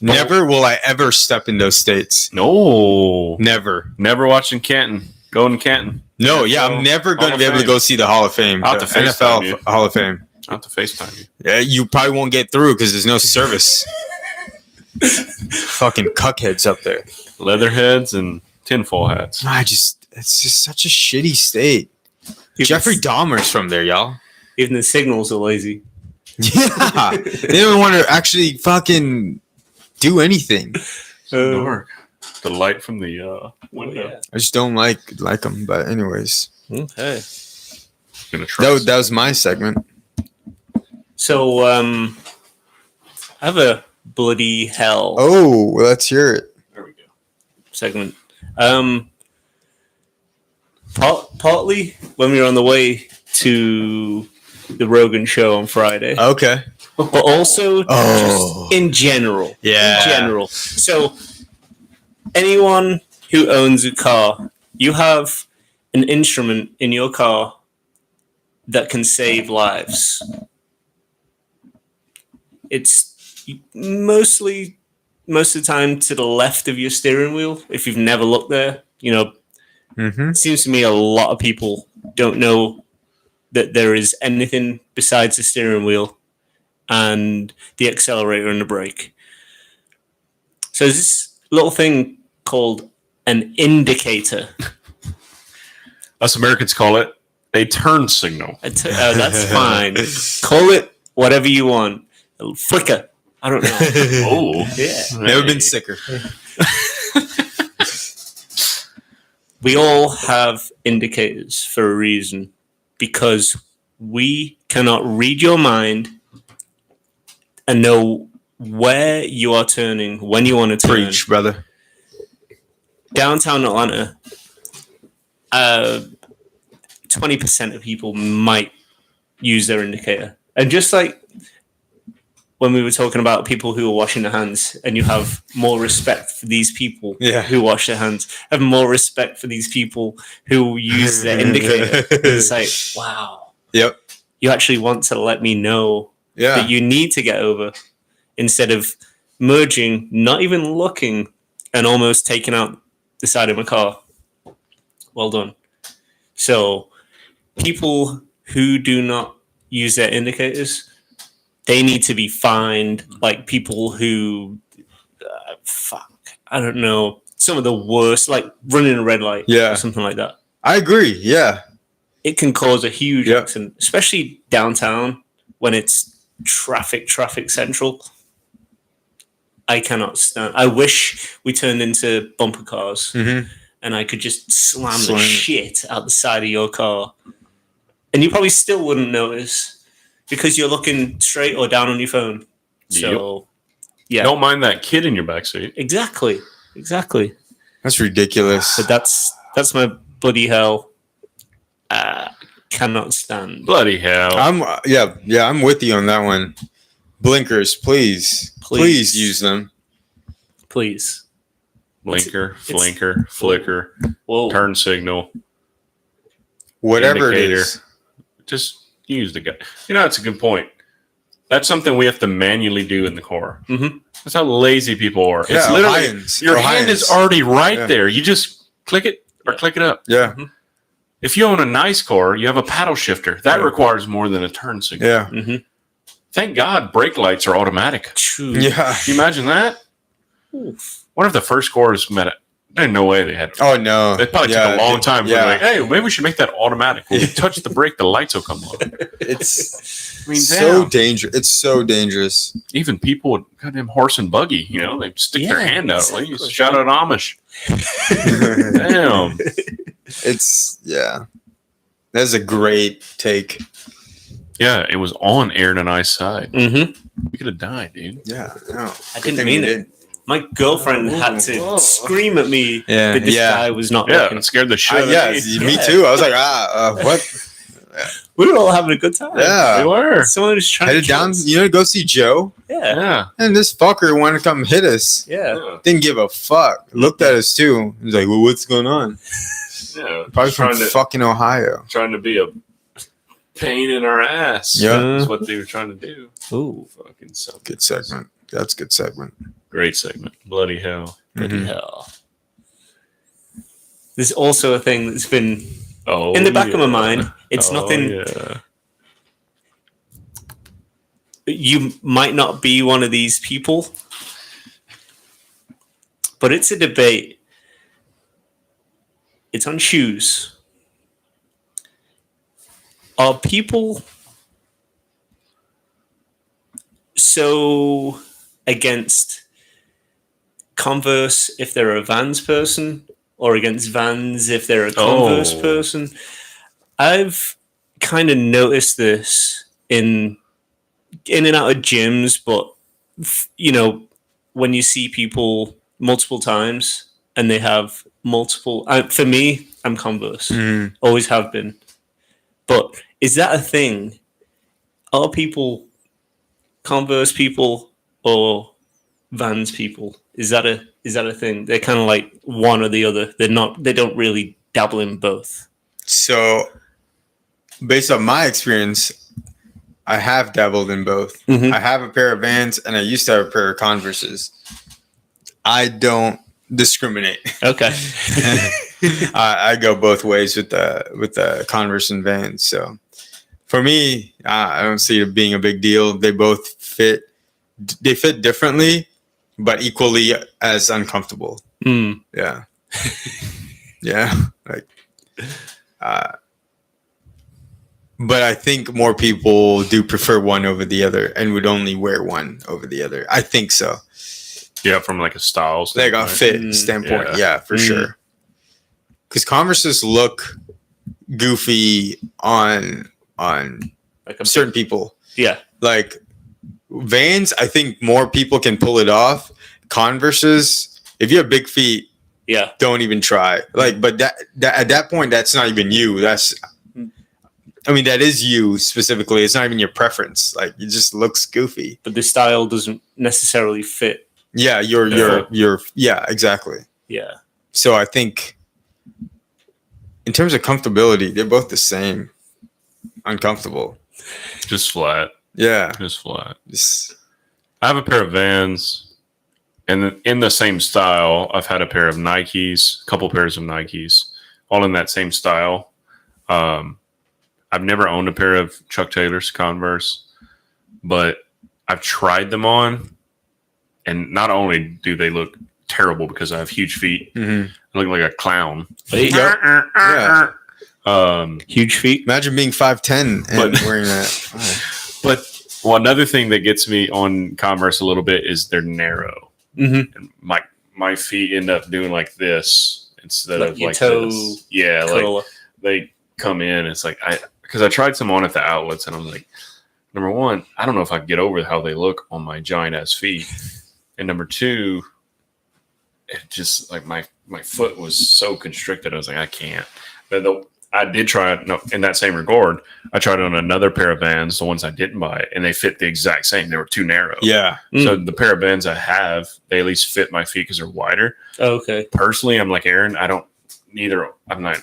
Never will I ever step in those states.
No.
Never.
Never watching Canton. Going to Canton.
No, yeah, I'm never going to be able to go see the Hall of Fame.
I'll
The
have to FaceTime you.
NFL Hall of Fame.
I'll have to FaceTime you.
Yeah, you probably won't get through because there's no service. Fucking cuckheads up there.
Leatherheads and tinfoil hats.
It's just such a shitty state. Jeffrey Dahmer's from there, y'all.
Even the signals are lazy.
Yeah. They don't want to actually fucking do anything.
Dark. The light from the window.
Yeah.
I just don't like them. But anyways.
Okay.
That was my segment.
So, I have a bloody hell
Oh, well, let's hear it.
There we go.
segment. Partly when we were on the way to the Rogan show on Friday,
Okay.
but also
Oh.
just in general.
Yeah.
In general. So, anyone who owns a car, you have an instrument in your car that can save lives. It's most of the time to the left of your steering wheel. If you've never looked there,
Mm-hmm.
it seems to me a lot of people don't know that there is anything besides the steering wheel and the accelerator and the brake. So there's this little thing called an indicator.
Us Americans call it a turn signal.
That's fine. Call it whatever you want. A flicker. I don't know.
Oh.
Yeah.
Never been sicker.
We all have indicators for a reason because we cannot read your mind and know where you are turning, when you want to turn.
Preach, brother.
Downtown Atlanta, 20% of people might use their indicator. And just like when we were talking about people who are washing their hands, and you have more respect for these people who wash their hands, have more respect for these people who use their indicator. It's like, wow.
Yep.
You actually want to let me know that you need to get over, instead of merging, not even looking, and almost taking out the side of my car. Well done. So people who do not use their indicators, they need to be fined, like people who, I don't know, some of the worst, like running a red light or something like that.
I agree, yeah.
It can cause a huge accident, especially downtown when it's traffic central. I cannot stand. I wish we turned into bumper cars and I could just slam the shit out the side of your car. And you probably still wouldn't notice because you're looking straight or down on your phone. So, yeah.
Don't mind that kid in your backseat.
Exactly.
That's ridiculous.
But that's my bloody hell. Cannot stand.
Bloody hell.
I'm with you on that one. Blinkers, please use them.
Please.
Blinker, flinker, flicker, turn signal,
whatever
indicator.
it is.
Just use the gun. It's a good point. That's something we have to manually do in the car.
Mm-hmm.
That's how lazy people are.
Yeah,
It's literally your
Ohioans.
hand is already right there. You just click it or click it up.
Yeah.
Mm-hmm.
If you own a nice car, you have a paddle shifter. That requires more than a turn signal.
Yeah.
Mm-hmm.
Thank God brake lights are automatic.
Yeah.
Can you imagine that?
Oof.
What if the first cars met it? There's no way they had.
Oh, no.
It probably took a long time.
Yeah.
Like, hey, maybe we should make that automatic. When you touch the brake, the lights will come on.
It's
damn.
so dangerous. It's so dangerous.
Even people with goddamn horse and buggy, they stick their hand out. Like,
Exactly.
shout out Amish. Damn.
That's a great take.
Yeah, it was on Aaron and I's side.
Mm-hmm.
We could have died, dude.
Yeah. No.
I didn't mean it. My girlfriend had to scream at me that this guy was not
Yeah,
looking.
it scared the shit out of me.
Me too. I was like, what?
We were all having a good time.
Yeah.
We were.
Someone was trying
Headed
to kill
down,
us.
go see Joe.
Yeah.
Yeah.
And this fucker wanted to come hit us.
Yeah.
Didn't give a fuck. Looked at us too. He was like, well, what's going on?
Yeah.
Probably from fucking Ohio.
Trying to be a pain in our ass.
Yeah.
That's what they were trying to do.
Ooh,
Fucking something.
Good segment. That's a good segment.
Great segment. Bloody hell.
bloody hell. There's also a thing that's been
Oh,
in the back of my mind. It's nothing.
Yeah.
You might not be one of these people, but it's a debate. It's on shoes. Are people so against Converse if they're a Vans person, or against Vans if they're a Converse person? I've kind of noticed this in and out of gyms, but when you see people multiple times and they have multiple. For me, I'm Converse, always have been. But is that a thing? Are people Converse people or Vans people? Is that a thing? They're kind of like one or the other. They're not. They don't really dabble in both.
So, based on my experience, I have dabbled in both.
Mhm.
I have a pair of Vans, and I used to have a pair of Converses. I don't discriminate.
Okay.
I go both ways with the Converse and Vans. So, for me, I don't see it being a big deal. They both fit. They fit differently, but equally as uncomfortable.
Mm.
Yeah. Yeah. Like, but I think more people do prefer one over the other and would only wear one over the other. I think so.
Yeah, from like a style
Like a
standpoint.
fit standpoint.
Yeah.
Yeah, for sure. Because Converses look goofy on
Like
certain people.
Yeah.
Like Vans, I think more people can pull it off. Converses, if you have big feet,
Yeah.
don't even try. Like, but that at that point, that's not even you. That is you specifically. It's not even your preference. Like, it just looks goofy.
But the style doesn't necessarily fit.
Yeah, yeah, exactly.
Yeah.
So I think in terms of comfortability, they're both the same. Uncomfortable.
Just flat.
Yeah.
Just flat.
Just,
I have a pair of Vans, and in the same style, I've had a pair of Nikes, a couple pairs of Nikes, all in that same style. I've never owned a pair of Chuck Taylor's Converse, but I've tried them on, and not only do they look terrible because I have huge feet, I look like a clown.
yeah.
Huge feet.
Imagine being 5'10" and wearing that. Oh.
But another thing that gets me on Converse a little bit is they're narrow.
Mm-hmm.
And my feet end up doing like this instead
Like
of
your
like
toe
this. Yeah,
curler.
like they come in. It's like because I tried some on at the outlets, and I was like, number one, I don't know if I can get over how they look on my giant ass feet, and number two, it just like my foot was so constricted. I was like, I can't. But I did try it. No, in that same regard, I tried it on another pair of Vans, the ones I didn't buy, and they fit the exact same. They were too narrow.
Yeah.
So the pair of Vans I have, they at least fit my feet because they're wider.
Oh, okay.
Personally, I'm like Aaron. I'm not.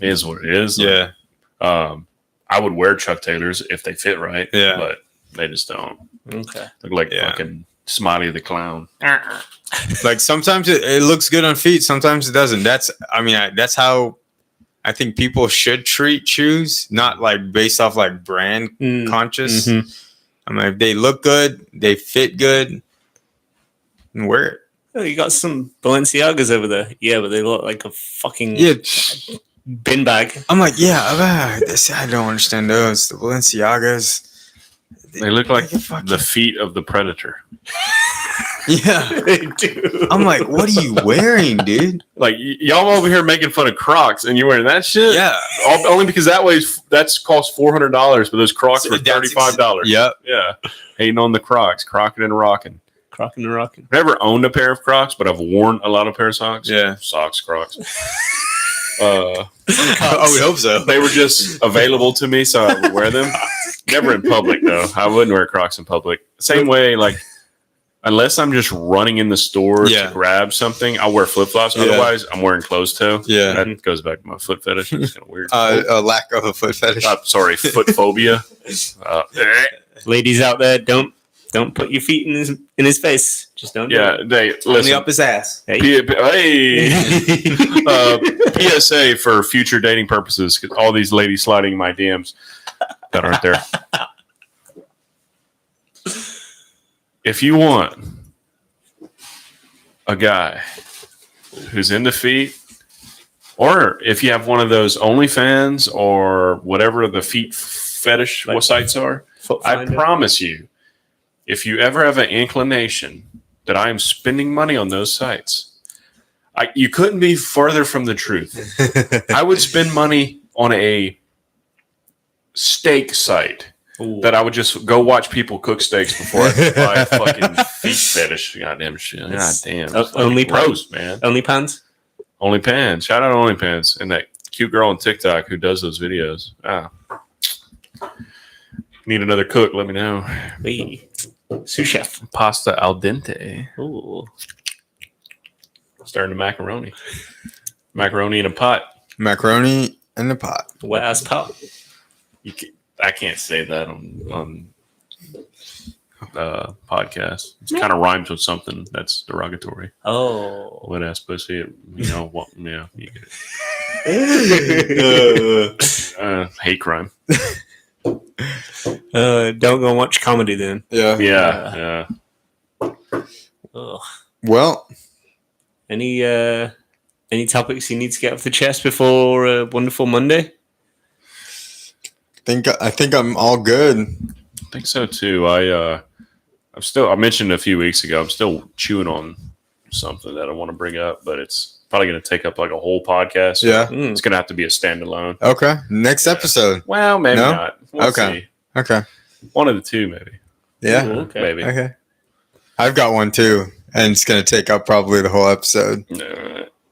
It is what it is.
Yeah.
I would wear Chuck Taylors if they fit right.
Yeah.
But they just don't.
Okay.
Look like
Yeah.
fucking Smiley the Clown.
Like sometimes it looks good on feet, sometimes it doesn't. That's how I think people should treat shoes, not like based off like brand conscious. If they look good, they fit good, and wear it.
Oh, you got some Balenciagas over there. Yeah, but they look like a fucking bin bag.
I'm like, I don't understand those. The Balenciagas.
They look like
fucking
the feet of the Predator.
Yeah.
They do.
I'm like, what are you wearing, dude?
Like y'all over here making fun of Crocs, and you're wearing that shit.
Yeah.
Only because that's cost $400, but those Crocs were $35.
Yep.
Yeah. Hating on the Crocs, crocking and rocking.
Crocking and rocking.
I've never owned a pair of Crocs, but I've worn a lot of pair of socks.
Yeah.
Socks, Crocs.
I would hope so.
They were just available to me, so I would wear them. Never in public, though. I wouldn't wear Crocs in public. Same way, like, unless I'm just running in the store to grab something, I'll wear flip flops.
Yeah.
Otherwise, I'm wearing closed toe.
Yeah.
That goes back to my foot fetish. It's kind of weird.
A lack of a foot fetish.
Sorry, foot phobia.
Ladies out there, don't put your feet in his face. Just don't.
Yeah, they
Only
listen.
up his ass.
Hey.
PSA for future dating purposes. 'Cause all these ladies sliding in my DMs that aren't there. If you want a guy who's into feet, or if you have one of those OnlyFans or whatever the feet fetish sites are, I promise you, if you ever have an inclination that I am spending money on those sites, you couldn't be further from the truth. I would spend money on a steak site. Ooh. That I would just go watch people cook steaks before I buy a fucking feet fetish. Goddamn shit. Goddamn.
Only
gross, man.
OnlyPans?
OnlyPans. Shout out to OnlyPans. And that cute girl on TikTok who does those videos. Need another cook, let me know.
Hey. Sous chef.
Pasta al dente.
Ooh.
Starting to macaroni. Macaroni in a pot.
Macaroni in a pot.
Wet ass pot.
I can't say that on podcast. It kind of rhymes with something that's derogatory.
Oh.
Wet ass pussy. You know what? Yeah, you get it. Hate crime.
Don't go watch comedy then.
Yeah.
Ugh.
Well,
any topics you need to get off the chest before a wonderful Monday?
I think I'm all good.
I think so too. I mentioned a few weeks ago, I'm still chewing on something that I want to bring up, but it's probably going to take up like a whole podcast.
Yeah.
It's going to have to be a standalone.
Okay. Next episode.
Well, maybe not. We'll
see. Okay.
One of the two, maybe.
Yeah.
Ooh, okay.
Maybe.
Okay. I've got one too, and it's going to take up probably the whole episode.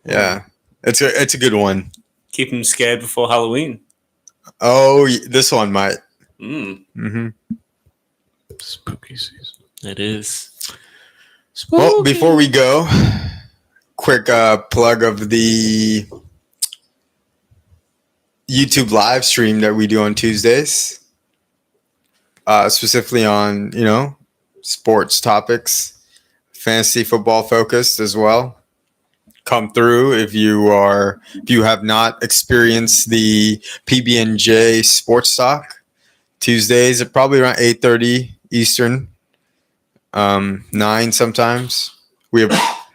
Yeah. It's a good one.
Keep them scared before Halloween.
Oh, this one might.
Mm-hmm.
Spooky season.
It is.
Spooky. Well, before we go, quick plug of the YouTube live stream that we do on Tuesdays, specifically on, sports topics, fantasy football focused as well. Come through if you have not experienced the PB&J Sports Talk Tuesdays at probably around 8:30 Eastern, 9 sometimes. We have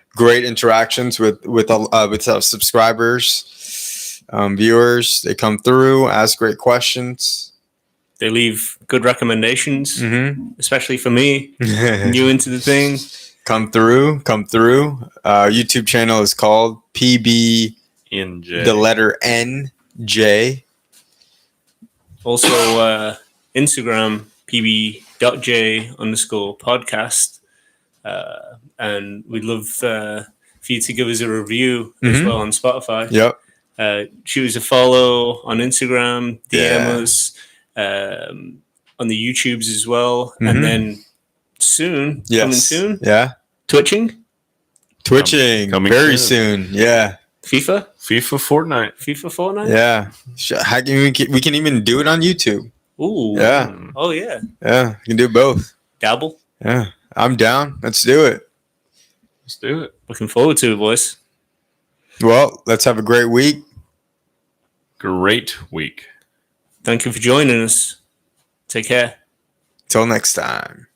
great interactions with our subscribers, viewers. They come through, ask great questions.
They leave good recommendations, especially for me, new into the thing.
Come through. YouTube channel is called PB the letter NJ.
Also, Instagram pb.j_podcast. And we'd love for you to give us a review as well on Spotify.
Yep.
Choose a follow on Instagram, DM us on the YouTubes as well. And then soon, coming soon.
Yeah.
Twitching.
Coming
very soon. Yeah.
FIFA Fortnite.
Yeah. We can even do it on YouTube.
Ooh.
Yeah.
Oh yeah.
Yeah. We can do both.
Dabble.
Yeah. I'm down. Let's do it.
Looking forward to it, boys.
Well, let's have a great week.
Thank you for joining us. Take care.
Till next time.